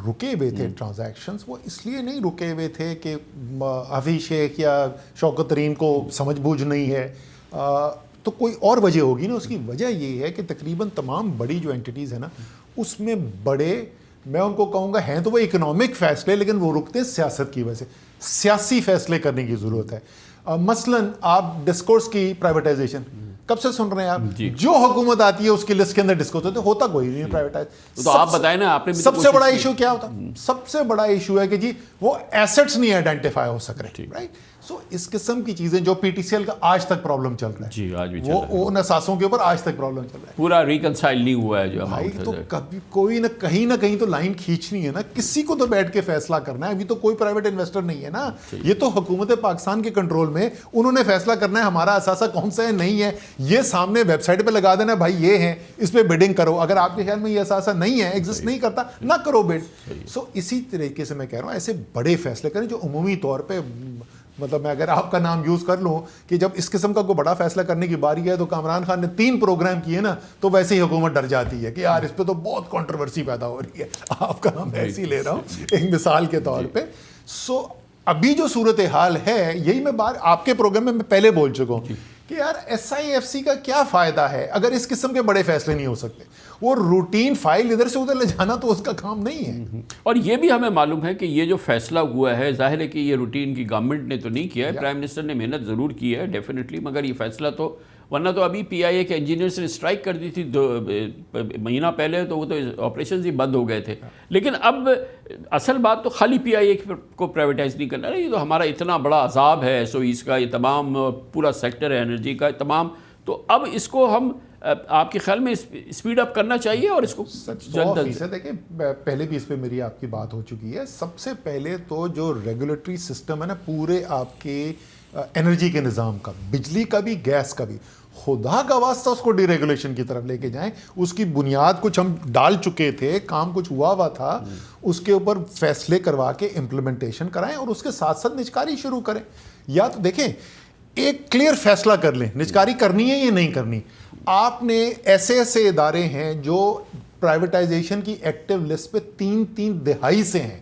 رکے ہوئے تھے ٹرانزیکشنز وہ اس لیے نہیں رکے ہوئے تھے کہ حفیظ شیخ یا شوکت ترین کو سمجھ بوجھ نہیں ہے, تو کوئی اور وجہ ہوگی نا. اس کی وجہ یہ ہے کہ تقریباً تمام بڑی جو اینٹیز ہیں نا اس میں بڑے, میں ان کو کہوں گا ہیں تو وہ اکنامک فیصلے, لیکن وہ رکتے سیاست کی وجہ سے. سیاسی فیصلے کرنے کی ضرورت ہے. مثلاً آپ ڈسکورس کی پرائیویٹائزیشن کب سے سن رہے ہیں آپ؟ جو حکومت آتی ہے اس کی لسٹ کے اندر ڈسکورس ہوتا کوئی نہیں پرائیویٹائز. تو آپ بتائیں نا, آپ نے سب سے بڑا ایشو کیا ہوتا؟ سب سے بڑا ایشو ہے کہ جی وہ ایسٹس نہیں آئیڈینٹیفائی ہو سک رہے, رائٹ. سو اس قسم کی چیزیں جو پی ٹی سی ایل کا آج تک پرابلم چل رہا ہے, جی آج بھی وہ ان اثاثوں کے اوپر آج تک پرابلم چل رہا ہے. پورا ریکنسائل نہیں ہوا ہے جو بھائی تو کبھی کوئی نہ کہیں تو لائن کھینچنی ہے نا, کسی کو تو بیٹھ کے فیصلہ کرنا ہے. ابھی تو کوئی پرائیویٹ انویسٹر نہیں ہے نا, یہ تو حکومت پاکستان کے کنٹرول میں, انہوں نے فیصلہ کرنا ہے ہمارا اثاثہ کون سا ہے نہیں ہے. یہ سامنے ویب سائٹ پہ لگا دینا بھائی یہ ہے, اس پہ بڈنگ کرو. اگر آپ کے خیال میں یہ اثاثہ نہیں ہے, ایگزسٹ نہیں کرتا, نہ کرو بڈ. سو اسی طریقے سے میں کہہ رہا ہوں ایسے بڑے فیصلے کریں جو عمومی طور پہ, مطلب میں اگر آپ کا نام یوز کر لوں کہ جب اس قسم کا کوئی بڑا فیصلہ کرنے کی باری ہے تو کامران خان نے 3 پروگرام کیے نا, تو ویسے ہی حکومت ڈر جاتی ہے کہ یار اس پہ تو بہت کنٹروورسی پیدا ہو رہی ہے. آپ کا نام ایسے ہی لے رہا ہوں ایک مثال کے طور پہ. سو ابھی جو صورتحال ہے, یہی میں بات آپ کے پروگرام میں پہلے بول چکا ہوں کہ یار ایس آئی ایف سی کا کیا فائدہ ہے اگر اس قسم کے بڑے فیصلے نہیں ہو سکتے. وہ روٹین فائل ادھر سے ادھر لے جانا تو اس کا کام نہیں ہے. اور یہ بھی ہمیں معلوم ہے کہ یہ جو فیصلہ ہوا ہے, ظاہر ہے کہ یہ روٹین کی گورنمنٹ نے تو نہیں کیا ہے, پرائم منسٹر نے محنت ضرور کی ہے ڈیفینیٹلی, مگر یہ فیصلہ تو, ورنہ تو ابھی پی آئی اے کے انجینئرس نے اسٹرائک کر دی تھی 2 مہینہ پہلے, تو وہ تو آپریشنز ہی بند ہو گئے تھے. لیکن اب اصل بات تو خالی پی آئی اے کو پرائیویٹائز نہیں کرنا ہے, یہ تو ہمارا اتنا بڑا عذاب ہے ایس او ایز کا, یہ تمام پورا سیکٹر ہے انرجی کا تمام, تو اب اس کو ہم آپ کے خیال میں اسپیڈ اپ کرنا چاہیے اور اس کو جلد. دیکھیں پہلے بھی اس پہ میری آپ کی بات ہو چکی ہے. سب سے پہلے تو جو ریگولیٹری سسٹم ہے نا پورے آپ کے انرجی کے نظام کا, بجلی کا بھی گیس کا بھی, خدا کا واسطہ اس کو ڈی ریگولیشن کی طرف لے کے جائیں. اس کی بنیاد کچھ ہم ڈال چکے تھے, کام کچھ ہوا تھا, اس کے اوپر فیصلے کروا کے امپلیمنٹیشن کرائیں اور اس کے ساتھ ساتھ نجکاری شروع کریں. یا تو دیکھیں ایک کلیئر فیصلہ کر لیں نجکاری کرنی ہے یا نہیں کرنی. آپ نے ایسے ادارے ہیں جو پرائیویٹائزیشن کی ایکٹیو لسٹ پہ 3 دہائی سے ہیں,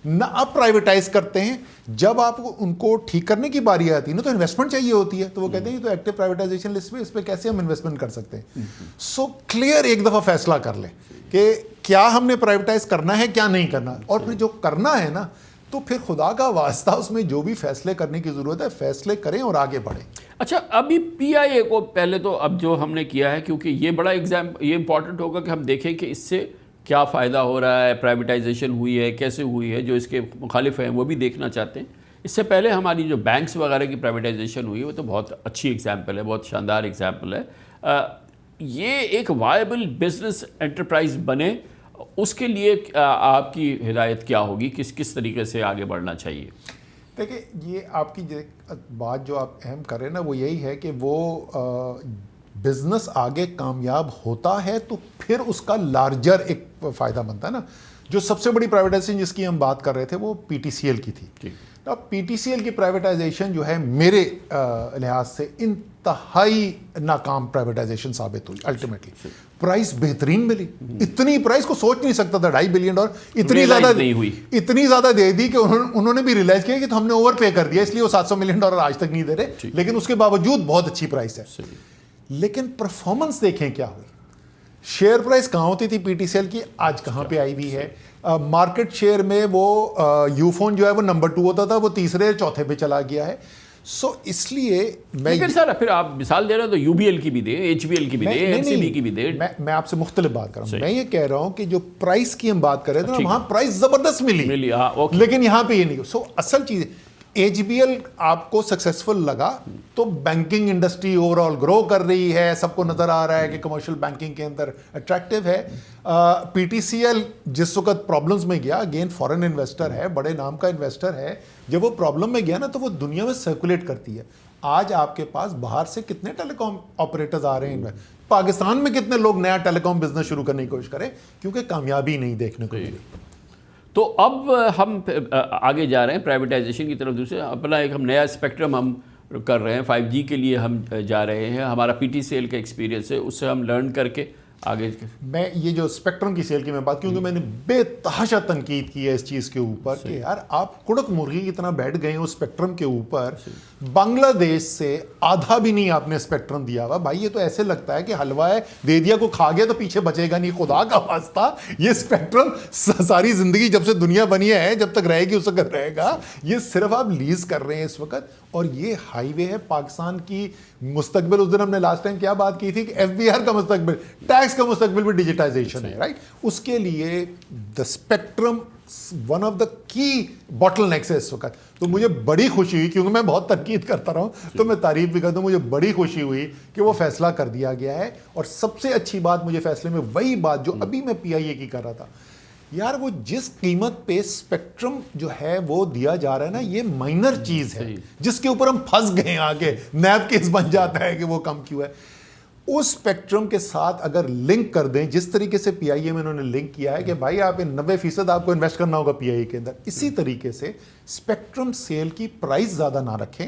نہ آپ پرائیویٹائز کرتے ہیں. جب آپ ان کو ٹھیک کرنے کی باری آتی ہے نا تو انویسٹمنٹ چاہیے ہوتی ہے, تو وہ کہتے ہیں یہ تو ایکٹیو پرائیویٹائزیشن لسٹ پہ, اس پہ کیسے ہم انویسٹمنٹ کر سکتے ہیں. سو کلیئر ایک دفعہ فیصلہ کر لیں کہ کیا ہم نے پرائیویٹائز کرنا ہے کیا نہیں کرنا, اور پھر جو کرنا ہے نا تو پھر خدا کا واسطہ اس میں جو بھی فیصلے کرنے کی ضرورت ہے فیصلے کریں اور آگے بڑھیں. اچھا ابھی پی آئی اے کو پہلے تو اب جو ہم نے کیا ہے, کیونکہ یہ بڑا یہ امپورٹنٹ ہوگا کہ ہم دیکھیں کہ اس سے کیا فائدہ ہو رہا ہے, پرائیویٹائزیشن ہوئی ہے کیسے ہوئی ہے, جو اس کے مخالف ہیں وہ بھی دیکھنا چاہتے ہیں. اس سے پہلے ہماری جو بینکس وغیرہ کی پرائیویٹائزیشن ہوئی وہ تو بہت اچھی ایگزامپل ہے, بہت شاندار ایگزامپل ہے. یہ ایک وائبل بزنس انٹرپرائز بنے, اس کے لیے آپ کی ہدایت کیا ہوگی, کس طریقے سے آگے بڑھنا چاہیے؟ دیکھیں یہ آپ کی بات جو آپ اہم کر رہے ہیں نا وہ یہی ہے کہ وہ بزنس آگے کامیاب ہوتا ہے تو پھر اس کا لارجر ایک فائدہ بنتا ہے نا. جو سب سے بڑی پرائیویٹائزیشن جس کی ہم بات کر رہے تھے وہ پی ٹی سی ایل کی تھی. اب پی ٹی سی ایل کی پرائیویٹائزیشن جو ہے میرے لحاظ سے انتہائی ناکام پرائیویٹائزیشن ثابت ہوئی. الٹیمیٹلی پرائز بہترین ملی, اتنی پرائز کو سوچ نہیں سکتا تھا, $2.5 بلین, اتنی زیادہ دے دی کہ انہوں نے بھی ریلائز کیا کہ تو ہم نے اوور پے کر دیا, اس لیے وہ $700 ملین آج تک نہیں دے رہے, لیکن اس کے باوجود بہت اچھی پرائز ہے. لیکن پرفارمنس دیکھیں کیا ہوئی, شیئر پرائز کہاں ہوتی تھی پی ٹی سی ایل کی, آج کہاں پہ آئی ہوئی ہے. مارکیٹ شیئر میں وہ یو فون جو ہے وہ نمبر 2 ہوتا تھا, وہ 3 4 پہ چلا گیا ہے. سو اس لیے لیکن سر پھر آپ مثال دے رہے ہیں تو یو بی ایل کی بھی دیں, ایچ بی ایل کی بھی دیں, این سی بی کی بھی دیں. میں آپ سے مختلف بات کر رہا ہوں. میں یہ کہہ رہا ہوں کہ جو پرائز کی ہم بات کر رہے تھے وہاں پرائز زبردست ملی, لیکن یہاں پہ یہ نہیں. سو اصل چیز ایچ بی ایل آپ کو سکسیسفل لگا تو بینکنگ انڈسٹری اوور آل گرو کر رہی ہے, سب کو نظر آ رہا ہے کہ کمرشل بینکنگ کے اندر اٹریکٹیو ہے. پی ٹی سی ایل جس وقت پرابلمز میں گیا, اگین فورن انویسٹر ہے, بڑے نام کا انویسٹر ہے, جب وہ پرابلم میں گیا نا تو وہ دنیا میں سرکولیٹ کرتی ہے. آج آپ کے پاس باہر سے کتنے ٹیلی کام آپریٹرز آ رہے ہیں, پاکستان میں کتنے لوگ نیا ٹیلی کام بزنس شروع کرنے کی کوشش کریں, کیونکہ کامیابی نہیں دیکھنے کو ملی. تو اب ہم آگے جا رہے ہیں پرائیویٹائزیشن کی طرف. دوسرے اپنا ایک ہم نیا اسپیکٹرم ہم کر رہے ہیں, 5G کے لیے ہم جا رہے ہیں. ہمارا پی ٹی سی ایل کا ایکسپیرینس ہے, اس سے ہم لرن کر کے آگے. میں یہ جو اسپیکٹرم کی سیل کی میں بات, کیونکہ میں نے بے تحاشا تنقید کی ہے اس چیز کے اوپر کہ یار آپ کڑک مرغی کی طرح بیٹھ گئے ہو اسپیکٹرم کے اوپر. بنگلہ دیش سے آدھا بھی نہیں آپ نے اسپیکٹرم دیا ہوا. بھائی یہ تو ایسے لگتا ہے کہ حلوہ ہے, دے دیا کو کھا گیا تو پیچھے بچے گا نہیں. خدا کا واسطہ یہ اسپیکٹرم ساری زندگی جب سے دنیا بنی ہے جب تک رہے گی اس وقت رہے گا. یہ صرف آپ لیز کر رہے ہیں اس وقت, اور یہ ہائی وے ہے پاکستان کی مستقبل. اس دن ہم نے لاسٹ ٹائم کیا بات کی تھی کہ ایف بی آر کا مستقبل, ٹیکس نیکسٹ کا مستقبل بھی ڈیجیٹائزیشن ہے, رائٹ. اس کے لیے the spectrum one of the کی باٹل نیکس ہے اس وقت. تو مجھے بڑی خوشی ہوئی, کیونکہ میں بہت تنقید کرتا رہا ہوں تو میں تعریف بھی کرتا ہوں, مجھے بڑی خوشی ہوئی کہ وہ فیصلہ کر دیا گیا ہے. اور سب سے اچھی بات مجھے فیصلے میں وہی بات جو ابھی میں پی آئی اے کی کر رہا تھا, یار وہ جس قیمت پہ اسپیکٹرم جو ہے وہ دیا جا رہا ہے نا, یہ مائنر چیز ہے جس کے اوپر ہم پھنس گئے, آگے نیب کیس بن جاتا ہے کہ وہ کم کیوں ہے. اس اسپیکٹرم کے ساتھ اگر لنک کر دیں جس طریقے سے پی آئی اے میں انہوں نے لنک کیا ہے کہ بھائی آپ 90% آپ کو انویسٹ کرنا ہوگا پی آئی اے کے اندر, اسی طریقے سے اسپیکٹرم سیل کی پرائز زیادہ نہ رکھیں,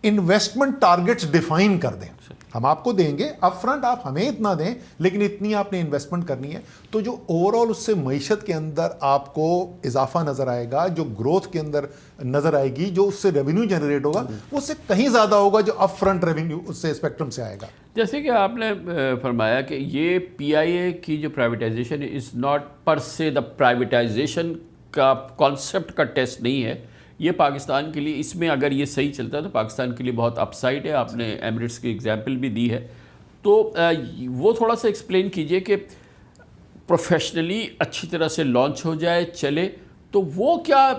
انویسٹمنٹ ٹارگٹس ڈیفائن کر دیں. ہم آپ کو دیں گے اپ فرنٹ, آپ ہمیں اتنا دیں لیکن اتنی آپ نے انویسٹمنٹ کرنی ہے. تو جو اوور آل اس سے معیشت کے اندر آپ کو اضافہ نظر آئے گا, جو گروتھ کے اندر نظر آئے گی, جو اس سے ریونیو جنریٹ ہوگا وہ اس سے کہیں زیادہ ہوگا جو اپ فرنٹ ریونیو اس سے اسپیکٹرم سے آئے گا. جیسے کہ آپ نے فرمایا کہ یہ پی آئی اے کی جو پرائیویٹائزیشن از ناٹ پر سے دا پرائیویٹائزیشن کا کانسیپٹ کا ٹیسٹ نہیں ہے. یہ پاکستان کے لیے, اس میں اگر یہ صحیح چلتا ہے تو پاکستان کے لیے بہت اپ سائڈ ہے. آپ نے ایمریٹس کی ایگزامپل بھی دی ہے, تو وہ تھوڑا سا ایکسپلین کیجئے کہ پروفیشنلی اچھی طرح سے لانچ ہو جائے, چلے, تو وہ کیا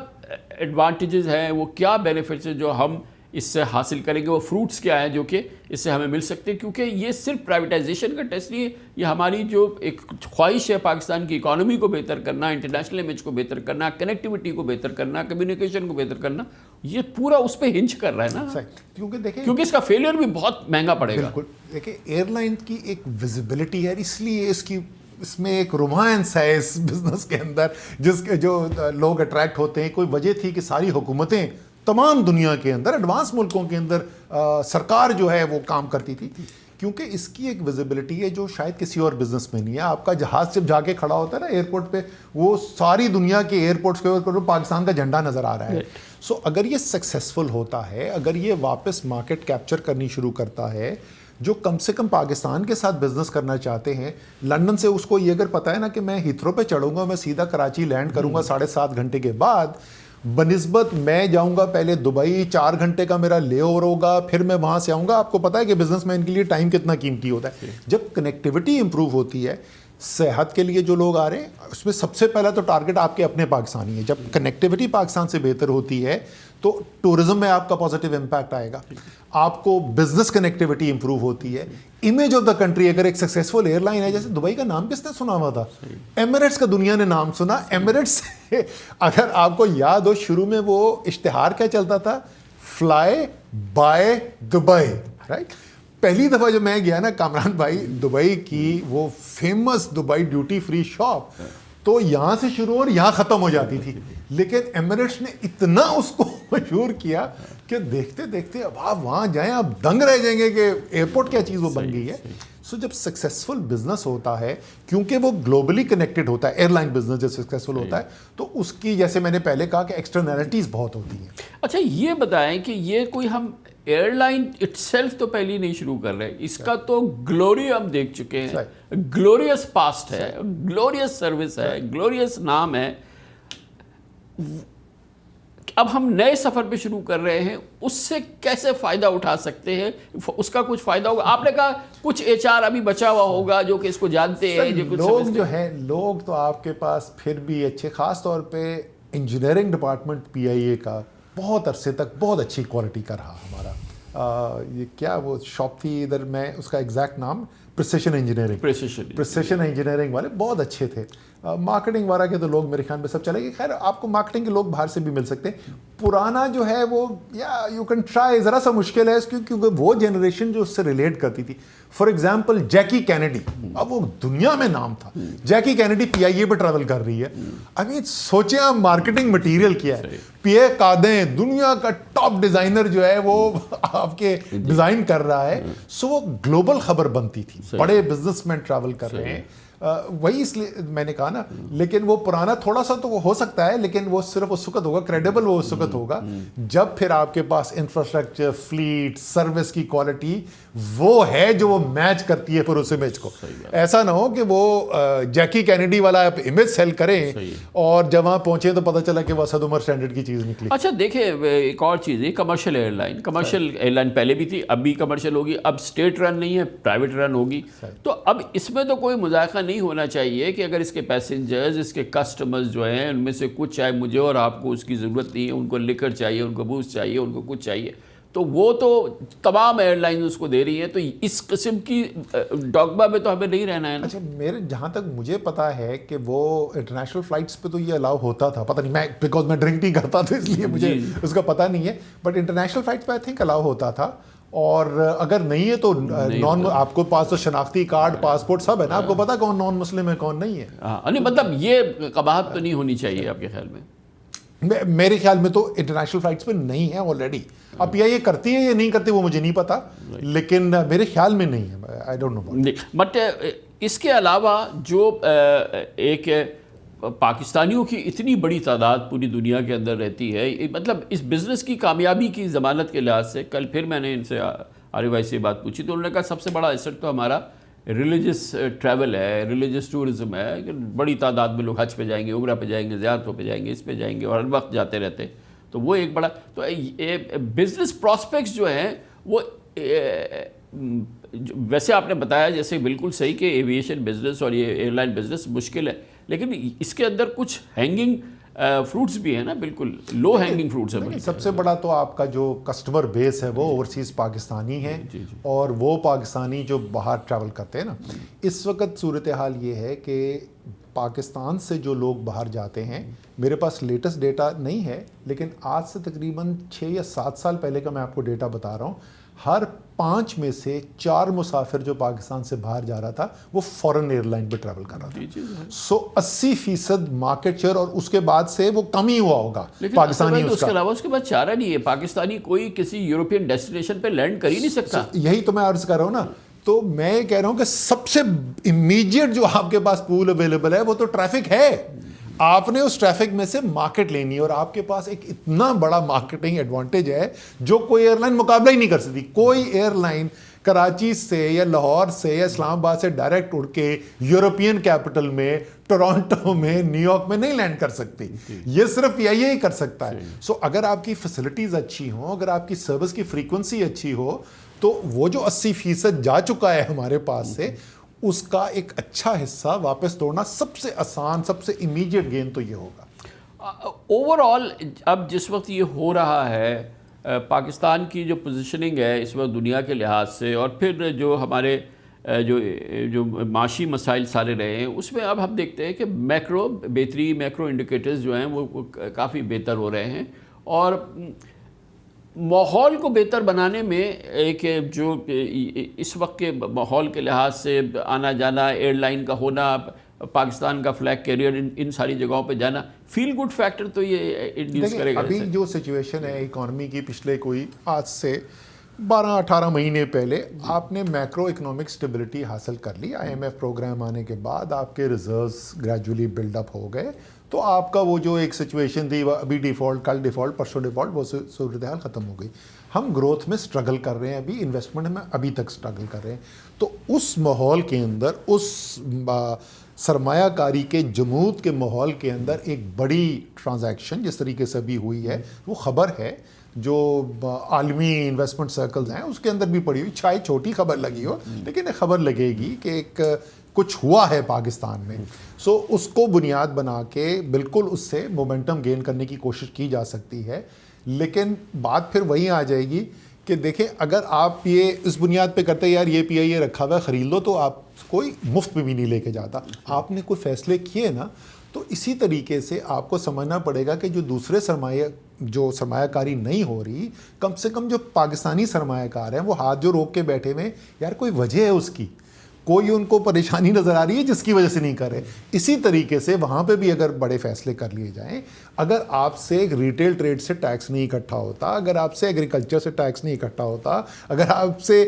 ایڈوانٹیجز ہیں, وہ کیا بینیفٹس ہیں جو ہم اس سے حاصل کریں گے, وہ فروٹس کیا ہیں جو کہ اس سے ہمیں مل سکتے ہیں. کیونکہ یہ صرف پرائیویٹائزیشن کا ٹیسٹ نہیں ہے, یہ ہماری جو ایک خواہش ہے پاکستان کی اکانومی کو بہتر کرنا, انٹرنیشنل امیج کو بہتر کرنا, کنیکٹیوٹی کو بہتر کرنا, کمیونیکیشن کو بہتر کرنا, یہ پورا اس پہ ہنچ کر رہا ہے نا. کیونکہ دیکھیں, کیونکہ اس کا فیلئر بھی بہت مہنگا پڑے گا. بالکل, دیکھیں ایئر لائن کی ایک ویزیبلٹی ہے, اس لیے اس میں ایک رومانس ہے اس بزنس کے اندر, جس کے جو لوگ اٹریکٹ ہوتے ہیں. کوئی وجہ تھی کہ ساری حکومتیں تمام دنیا کے اندر, ایڈوانس ملکوں کے اندر سرکار جو ہے وہ کام کرتی تھی, کیونکہ اس کی ایک ویزیبلٹی ہے جو شاید کسی اور بزنس میں نہیں ہے. آپ کا جہاز جب جا کے کھڑا ہوتا ہے نا ایئرپورٹ پہ, وہ ساری دنیا کے ایئرپورٹس کے اوپر پاکستان کا جھنڈا نظر آ رہا ہے. سو اگر یہ سکسیسفل ہوتا ہے, اگر یہ واپس مارکیٹ کیپچر کرنی شروع کرتا ہے, جو کم سے کم پاکستان کے ساتھ بزنس کرنا چاہتے ہیں, لندن سے اس کو یہ اگر پتا ہے نا کہ میں ہیتھرو پہ چڑھوں گا, میں سیدھا کراچی لینڈ کروں گا 7.5 گھنٹے کے بعد, بنسبت میں جاؤں گا پہلے دبئی, 4 گھنٹے کا میرا لے اوور ہوگا, پھر میں وہاں سے آؤں گا. آپ کو پتا ہے کہ بزنس مین کے لیے ٹائم کتنا قیمتی ہوتا ہے. جب کنیکٹیوٹی امپروو ہوتی ہے, صحت کے لیے جو لوگ آ رہے ہیں اس میں سب سے پہلا تو ٹارگٹ آپ کے اپنے پاکستانی ہے. جب کنیکٹیوٹی پاکستان سے بہتر ہوتی ہے تو ٹورزم میں آپ کا پازیٹیو امپیکٹ آئے گا, آپ کو بزنس کنیکٹیوٹی امپروو ہوتی ہے. امیج آف دا کنٹری, اگر ایک سکسیسفل ایئر لائن ہے, جیسے دبئی کا نام کس نے سنا ہوا تھا, ایمریٹس کا دنیا نے نام سنا. ایمریٹس اگر آپ کو یاد ہو شروع میں وہ اشتہار کیا چلتا تھا, فلائی بائی دبئی, رائٹ. پہلی دفعہ جب میں گیا نا کامران بھائی, دبئی کی وہ famous Dubai duty free shop, تو یہاں سے شروع اور یہاں ختم ہو جاتی تھی, لیکن ایمریٹس نے اتنا اس کو مشہور کیا کہ دیکھتے دیکھتے اب آپ وہاں جائیں آپ دنگ رہ جائیں گے کہ ایئرپورٹ کیا چیز وہ بن گئی ہے. سو جب سکسیسفل بزنس ہوتا ہے, کیونکہ وہ گلوبلی کنیکٹڈ ہوتا ہے, ایئر لائن بزنس جب سکسیسفل ہوتا ہے تو اس کی, جیسے میں نے پہلے کہا کہ ایکسٹرنلٹیز بہت ہوتی ہیں. اچھا یہ بتائیں کہ یہ کوئی ہم ایئر لائن اٹ سیلف تو پہلی نہیں شروع کر رہے, اس کا تو گلوری ہم دیکھ چکے ہیں, گلوریس پاسٹ ہے, گلوریس سروس ہے, گلوریس نام ہے. اب ہم نئے سفر پہ شروع کر رہے ہیں, اس سے کیسے فائدہ اٹھا سکتے ہیں, اس کا کچھ فائدہ ہوگا؟ آپ نے کہا کچھ ایچ آر ابھی بچا ہوا ہوگا جو کہ اس کو جانتے ہیں, لوگ جو ہیں, لوگ تو آپ کے پاس پھر بھی اچھے, خاص طور پہ انجینئرنگ ڈپارٹمنٹ پی آئی اے کا بہت عرصے تک بہت اچھی کوالٹی کا رہا ہمارا. یہ کیا وہ شاپ تھی ادھر, میں اس کا ایگزیکٹ نام پریسیشن انجینئرنگ والے بہت اچھے تھے. مارکیٹنگ والا کے تو لوگ میرے خیال میں سب چلے گئے. خیر آپ کو مارکیٹنگ کے لوگ باہر سے بھی مل سکتے ہیں. پرانا جو ہے وہ یا یو کین ٹرائی, ذرا سا مشکل ہے اس کیونکہ وہ جنریشن جو اس سے ریلیٹ کرتی تھی. فار ایگزامپل جیکی کینیڈی, اب وہ دنیا میں نام تھا, جیکی کینیڈی پی آئی اے پہ ٹریول کر رہی ہے. ابھی سوچیں آپ مارکیٹنگ مٹیریل کیا ہے, پیے قادیں دنیا کا ٹاپ ڈیزائنر جو ہے وہ آپ کے ڈیزائن کر رہا ہے. سو وہ گلوبل خبر بنتی تھی, بڑے بزنس مین ٹریول کر رہے ہیں. وہی اس لیے میں نے کہا نا, لیکن وہ پرانا تھوڑا سا تو ہو سکتا ہے, لیکن وہ صرف اس وقت ہوگا کریڈیبل, وہ اس وقت ہوگا جب پھر آپ کے پاس انفراسٹرکچر, فلیٹ, سروس کی کوالٹی وہ ہے جو وہ میچ کرتی ہے پھر اس امیج کو. ایسا نہ ہو کہ وہ جیکی کینیڈی والا امیج سیل کریں اور جب وہاں پہنچے تو پتہ چلا کہ وہ اسد عمر اسٹینڈرڈ کی چیز نکلی. اچھا دیکھیں ایک اور چیز ہے, کمرشل ایئر لائن پہلے بھی تھی, اب بھی کمرشل ہوگی, اب اسٹیٹ رن نہیں ہے, پرائیویٹ رن ہوگی. تو اب اس میں تو کوئی مذائقہ نہیں ہونا چاہیے کہ اگر اس کے پیسنجرز, اس کے کسٹمرز جو ہیں, ان میں سے کچھ, چاہے مجھے اور آپ کو اس کی ضرورت نہیں ہے, ان کو لکر چاہیے, ان کو بوسٹ چاہیے, ان کو کچھ چاہیے, تو وہ تو تمام ایئر لائنز اس کو دے رہی ہیں. تو اس قسم کی ڈاگما میں تو ہمیں نہیں رہنا ہے نا. اچھا میرے جہاں تک مجھے پتا ہے کہ وہ انٹرنیشنل فلائٹس پہ تو یہ الاؤ ہوتا تھا, پتہ نہیں, میں بیکاز میں ڈرنک نہیں کرتا تو اس لیے مجھے اس کا پتہ نہیں ہے, بٹ انٹرنیشنل فلائٹس پہ آئی تھنک الاؤ ہوتا تھا. اور اگر نہیں ہے تو نان, آپ کو پاس تو شناختی کارڈ, پاسپورٹ سب ہے نا, آپ کو پتا کون نان مسلم ہے کون نہیں ہے. نہیں مطلب یہ قباحت تو نہیں ہونی چاہیے آپ کے خیال میں؟ میرے خیال میں تو انٹرنیشنل فلائٹس پہ نہیں ہے آلریڈی. اب یہ کرتی ہیں یا نہیں کرتی وہ مجھے نہیں پتا, لیکن میرے خیال میں نہیں ہے. I don't know. بٹ اس کے علاوہ جو ایک پاکستانیوں کی اتنی بڑی تعداد پوری دنیا کے اندر رہتی ہے, مطلب اس بزنس کی کامیابی کی ضمانت کے لحاظ سے, کل پھر میں نے ان سے عارف بھائی سے بات پوچھی تو انہوں نے کہا سب سے بڑا ایسٹ تو ہمارا ریلیجس ٹریول ہے, ریلیجس ٹورزم ہے, کہ بڑی تعداد میں لوگ حج پہ جائیں گے, عمرہ پہ جائیں گے, زیارتوں پہ جائیں گے, اس پہ جائیں گے, اور ہر وقت جاتے رہتے. تو وہ ایک بڑا, تو بزنس پراسپیکٹس جو ہیں وہ ویسے آپ نے بتایا جیسے بالکل صحیح کہ ایویشن بزنس اور یہ ایئر لائن بزنس مشکل ہے, لیکن اس کے اندر کچھ ہینگنگ فروٹس بھی ہیں نا, بالکل لو ہینگنگ فروٹس ہیں. سب سے بڑا تو آپ کا جو کسٹمر بیس ہے وہ اوورسیز پاکستانی ہے, اور وہ پاکستانی جو باہر ٹریول کرتے ہیں نا, اس وقت صورتحال یہ ہے کہ پاکستان سے جو لوگ باہر جاتے ہیں, میرے پاس لیٹسٹ ڈیٹا نہیں ہے, لیکن آج سے تقریباً 6 یا 7 سال پہلے کا میں آپ کو ڈیٹا بتا رہا ہوں, ہر 5 میں سے 4 مسافر جو پاکستان سے باہر جا رہا تھا وہ فورن ایئر لائن پہ ٹریول کر رہا تھا. سو 80% مارکیٹ شیئر, اور اس کے بعد سے وہ کم ہی ہوا ہوگا پاکستانی. اس کے علاوہ اس کے بعد چارہ نہیں ہے, پاکستانی کوئی کسی یورپین ڈیسٹینیشن پہ لینڈ کر ہی نہیں سکتا. یہی تو میں عرض کر رہا ہوں نا. تو میں کہہ رہا ہوں کہ سب سے امیڈیٹ جو آپ کے پاس پول اویلیبل ہے وہ تو ٹریفک ہے. آپ نے اس ٹریفک میں سے مارکیٹ لینی ہے, اور آپ کے پاس ایک اتنا بڑا مارکیٹنگ ایڈوانٹیج ہے جو کوئی ایئر لائن مقابلہ ہی نہیں کر سکتی. کوئی ایئر لائن کراچی سے یا لاہور سے یا اسلام آباد سے ڈائریکٹ اڑ کے یورپین کیپٹل میں, ٹورانٹو میں, نیو یارک میں نہیں لینڈ کر سکتی. یہ صرف یہی کر سکتا ہے. سو اگر آپ کی فیسلٹیز اچھی ہوں, اگر آپ کی سروس کی فریکوینسی اچھی ہو, تو وہ جو 80% جا چکا ہے ہمارے پاس سے, اس کا ایک اچھا حصہ واپس توڑنا سب سے آسان, سب سے امیڈیٹ گین تو یہ ہوگا. اوور آل اب جس وقت یہ ہو رہا ہے, پاکستان کی جو پوزیشننگ ہے اس وقت دنیا کے لحاظ سے, اور پھر جو ہمارے جو معاشی مسائل سارے رہے ہیں, اس میں اب ہم دیکھتے ہیں کہ میکرو انڈیکیٹرز جو ہیں وہ کافی بہتر ہو رہے ہیں, اور ماحول کو بہتر بنانے میں ایک جو اس وقت کے ماحول کے لحاظ سے آنا جانا, ایئر لائن کا ہونا, پاکستان کا فلیگ کیریئر, ان ساری جگہوں پہ جانا, فیل گڈ فیکٹر تو یہ انڈیوس کرے گا. ابھی جو سچویشن ہے اکانومی کی, پچھلے کوئی آج سے 12-18 مہینے پہلے آپ نے میکرو اکنامک سٹیبلٹی حاصل کر لی. IMF پروگرام آنے کے بعد آپ کے ریزروز گریجولی بلڈ اپ ہو گئے, تو آپ کا وہ جو ایک سچویشن تھی, ابھی ڈیفالٹ, کل ڈیفالٹ, پرسوں ڈیفالٹ, وہ صورتحال ختم ہو گئی. ہم گروتھ میں سٹرگل کر رہے ہیں, ابھی انویسٹمنٹ میں ابھی تک سٹرگل کر رہے ہیں. تو اس ماحول کے اندر, اس سرمایہ کاری کے جمود کے ماحول کے اندر ایک بڑی ٹرانزیکشن جس طریقے سے بھی ہوئی ہے, وہ خبر ہے جو عالمی انویسٹمنٹ سرکلز ہیں اس کے اندر بھی پڑی ہوئی, چاہے چھوٹی خبر لگی ہو, لیکن ایک خبر لگے گی کہ ایک کچھ ہوا ہے پاکستان میں. سو اس کو بنیاد بنا کے بالکل اس سے مومنٹم گین کرنے کی کوشش کی جا سکتی ہے, لیکن بات پھر وہیں آ جائے گی کہ دیکھیں اگر آپ یہ اس بنیاد پہ کرتے یار یہ PIA رکھا ہوا ہے خرید لو, تو آپ کوئی مفت میں بھی نہیں لے کے جاتا. آپ نے کوئی فیصلے کیے نا, تو اسی طریقے سے آپ کو سمجھنا پڑے گا کہ جو دوسرے سرمایہ کاری نہیں ہو رہی, کم سے کم جو پاکستانی سرمایہ کار ہیں وہ ہاتھ جو روک کے بیٹھے ہوئے, یار کوئی وجہ ہے اس کی, کوئی ان کو پریشانی نظر آ رہی ہے جس کی وجہ سے نہیں کر رہے. اسی طریقے سے وہاں پہ بھی اگر بڑے فیصلے کر لیے جائیں, اگر آپ سے ایک ریٹیل ٹریڈ سے ٹیکس نہیں اکٹھا ہوتا, اگر آپ سے ایگریکلچر سے ٹیکس نہیں اکٹھا ہوتا, اگر آپ سے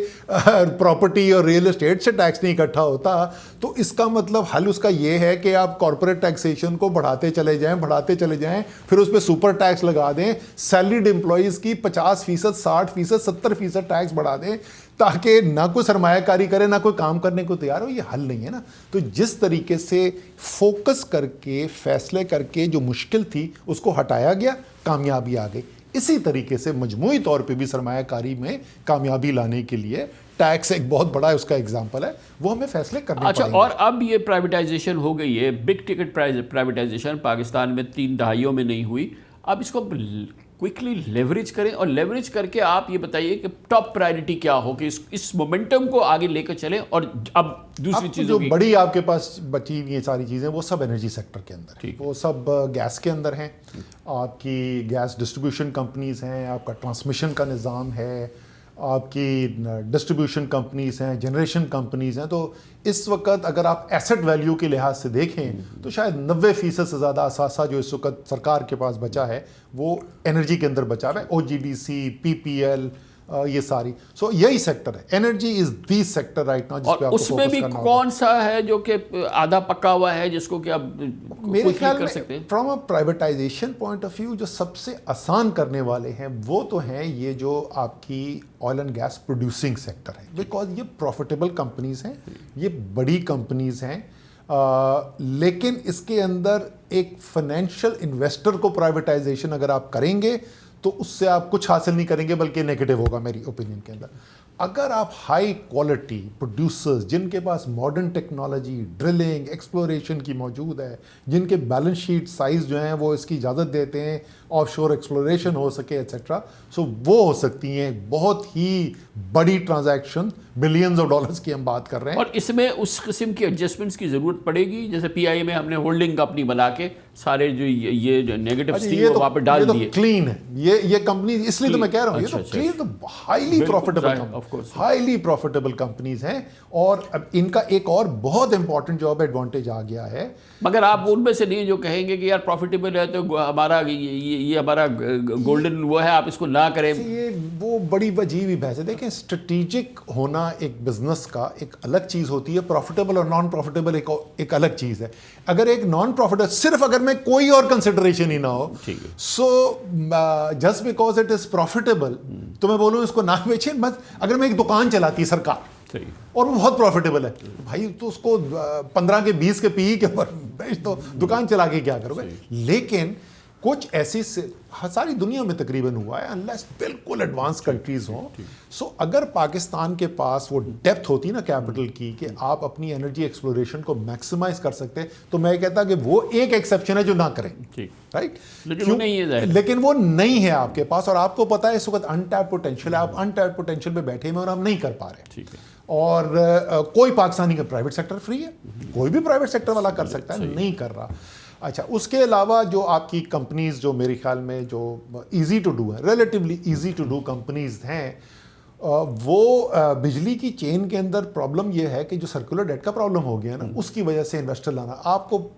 پراپرٹی اور ریئل اسٹیٹ سے ٹیکس نہیں اکٹھا ہوتا, تو اس کا مطلب حل اس کا یہ ہے کہ آپ کارپوریٹ ٹیکسیشن کو بڑھاتے چلے جائیں, پھر اس پہ سپر ٹیکس لگا دیں, سیلریڈ امپلائیز کی 50%, 60%, 70% ٹیکس بڑھا دیں, تاکہ نہ کوئی سرمایہ کاری کرے, نہ کوئی کام کرنے کو تیار ہو. یہ حل نہیں ہے نا. تو جس طریقے سے فوکس کر کے فیصلے کر کے جو مشکل تھی اس کو ہٹایا گیا, کامیابی آ گئی. اسی طریقے سے مجموعی طور پہ بھی سرمایہ کاری میں کامیابی لانے کے لیے ٹیکس ایک بہت بڑا اس کا اگزامپل ہے, وہ ہمیں فیصلے کرنے اچھا. پڑیں گے. اور اب یہ پرائیویٹائزیشن ہو گئی ہے, بگ ٹکٹ پرائیویٹائزیشن پاکستان میں 3 دہائیوں میں نہیں ہوئی. اب اس کو کوئکلی لیوریج کریں, اور لیوریج کر کے آپ یہ بتائیے کہ ٹاپ پرائیورٹی کیا ہو کہ اس مومنٹم کو آگے لے کر چلیں. اور اب دوسری چیزوں جو بڑی آپ کے پاس بچی ہوئی ساری چیزیں وہ سب انرجی سیکٹر کے اندر ہیں, وہ سب گیس کے اندر ہیں. آپ کی گیس ڈسٹریبیوشن کمپنیز ہیں, آپ کا ٹرانسمیشن کا نظام ہے, آپ کی ڈسٹریبیوشن کمپنیز ہیں, جنریشن کمپنیز ہیں. تو اس وقت اگر آپ ایسٹ ویلیو کے لحاظ سے دیکھیں تو شاید 90% سے زیادہ اثاثہ جو اس وقت سرکار کے پاس بچا ہے وہ انرجی کے اندر بچا ہوا ہے. OGDC, PPL, یہ ساری. سو یہی سیکٹر ہے, energy is the sector right now جس پہ آپ کو اس میں بھی کون سا ہے جو کہ آدھا پکا ہوا ہے جس کو کہ آپ میرے خیال میں from a privatisation point of view جو سب سے آسان کرنے والے ہیں وہ تو ہیں یہ جو آپ کی oil and gas producing sector ہے, بیکاز یہ پروفیٹیبل کمپنیز ہیں, یہ بڑی کمپنیز ہیں. لیکن اس کے اندر ایک فائنینشیل انویسٹر کو پرائیویٹائزیشن اگر آپ کریں گے تو اس سے آپ کچھ حاصل نہیں کریں گے بلکہ نیگیٹو ہوگا میری اوپینین کے اندر. اگر آپ ہائی کوالٹی پروڈیوسرز جن کے پاس ماڈرن ٹیکنالوجی, ڈرلنگ, ایکسپلوریشن کی موجود ہے, جن کے بیلنس شیٹ سائز جو ہیں وہ اس کی اجازت دیتے ہیں آف شور ایکسپلوریشن ہو سکے ایٹسیٹرا, سو وہ ہو سکتی ہیں بہت ہی بڑی ٹرانزیکشن, بلینز آف ڈالرز کی ہم بات کر رہے ہیں. اور اس میں اس قسم کی ایڈجسٹمنٹس کی ضرورت پڑے گی جیسے PI میں ہم نے ہولڈنگ کمپنی بنا کے سارے جو یہ جو نیگیٹوز تھی وہ وہاں پہ ڈال دیے. کلین ہے یہ کمپنی, اس لیے تو میں کہہ رہا ہوں یہ تو کلین, تو highly profitable, highly profitable companies ہیں. اور اب ان کا ایک اور بہت امپورٹنٹ جاب ایڈوانٹیج آ گیا ہے. مگر آپ ان میں سے نہیں جو کہیں گے کہ یار پروفیٹیبل ہے تو ہمارا یہ ہمارا گولڈن وہ ہے, آپ اس کو نہ کریں. یہ وہ بڑی عجیب ہی بحث ہے. دیکھیں اسٹریٹجک ہونا ایک بزنس کا ایک الگ چیز ہوتی ہے, پروفیٹیبل اور نان پروفیٹیبل ایک الگ چیز ہے. اگر ایک نان پروفیٹیبل صرف اگر میں کوئی اور کنسیڈریشن ہی نہ ہو, so just because it is profitable تو میں بولوں اس کو نہ بیچیں. اگر میں ایک دکان چلاتی سرکار اور وہ بہت پروفیٹیبل ہے بھائی, تو اس کو 15 کے 20 کے PE کے اوپر بیچ دو, دکان چلا کے کیا کرو گے. لیکن کچھ ایسی ساری دنیا میں تقریباً ہوا ہے, انلیس بالکل ایڈوانس کنٹریز ہوں. سو اگر پاکستان کے پاس وہ ڈیپتھ ہوتی نا کیپٹل کی کہ آپ اپنی انرجی ایکسپلوریشن کو میکسیمائز کر سکتے ہیں, تو میں کہتا کہ وہ ایک ایکسیپشن ہے جو نہ کریں, رائٹ. لیکن وہ نہیں ہے آپ کے پاس, اور آپ کو پتا ہے اس وقت انٹیپ پوٹینشیل ہے, آپ انٹیپ پوٹینشیل پہ بیٹھے ہوئے اور آپ نہیں کر پا رہے. اور کوئی پاکستانی کا پرائیویٹ سیکٹر فری ہے, کوئی بھی پرائیویٹ سیکٹر والا کر سکتا ہے, نہیں کر رہا. اچھا, اس کے علاوہ جو آپ کی کمپنیز جو میرے خیال میں جو ایزی ٹو ڈو ہیں, relatively easy to do companies ہیں, وہ بجلی کی چین کے اندر پرابلم یہ ہے کہ جو سرکولر ڈیٹ کا پرابلم ہو گیا نا, اس کی وجہ سے انویسٹر لانا آپ کو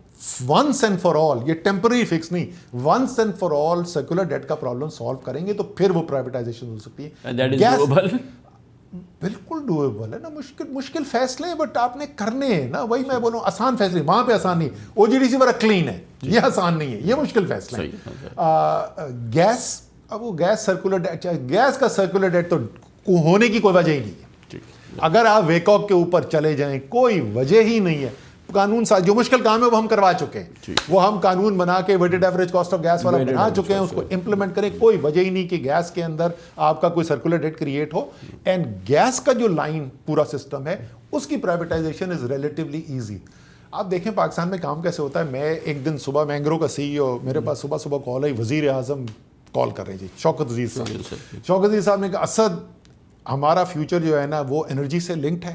ونس اینڈ فار آل, یہ ٹیمپرری فکس نہیں, once and for all circular debt کا پرابلم سالو کریں گے تو پھر وہ پرائیویٹائزیشن ہو سکتی ہے. بالکل ڈویبل ہے نا, مشکل فیصلے ہیں بٹ آپ نے کرنے ہیں نا. وہی میں بولوں آسان فیصلے وہاں پہ آسان نہیں. OGDC بڑا کلین ہے, یہ آسان نہیں ہے, یہ مشکل فیصلے ہیں. گیس, اب وہ گیس سرکولر ڈیٹ, گیس کا سرکولر ڈیٹ تو ہونے کی کوئی وجہ ہی نہیں ہے. اگر آپ ویکاک کے اوپر چلے جائیں کوئی وجہ ہی نہیں ہے. قانون جو مشکل کام ہے وہ ہم کروا چکے ہیں, وہ ہم قانون بنا کے weighted average cost of gas والا بنا چکے ہیں, اس کو امپلیمنٹ کریں. کوئی وجہ ہی نہیں کہ گیس کے اندر آپ کا کوئی سرکولر ڈیٹ کریٹ ہو. اینڈ گیس کا جو لائن پورا سسٹم ہے اس کی پرائیویٹائزیشن از ریلیٹیولی ایزی. آپ دیکھیں پاکستان میں کام کیسے ہوتا ہے. میں ایک دن صبح مینگرو کا CEO میرے پاس صبح کال آئی, وزیر اعظم کال کر رہے جی, شوکت عزیز صاحب. شوکت عزیز صاحب نے کہا اسد ہمارا فیوچر جو ہے نا وہ انرجی سے لنکڈ ہے,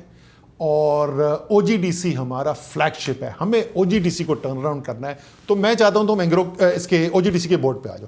اور OGDC ہمارا فلیگ شپ ہے, ہمیں OGDC کو ٹرن اراؤنڈ کرنا ہے, تو میں چاہتا ہوں تو مینگرو اس کے OGDC کے بورڈ پہ آ جاؤ.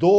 2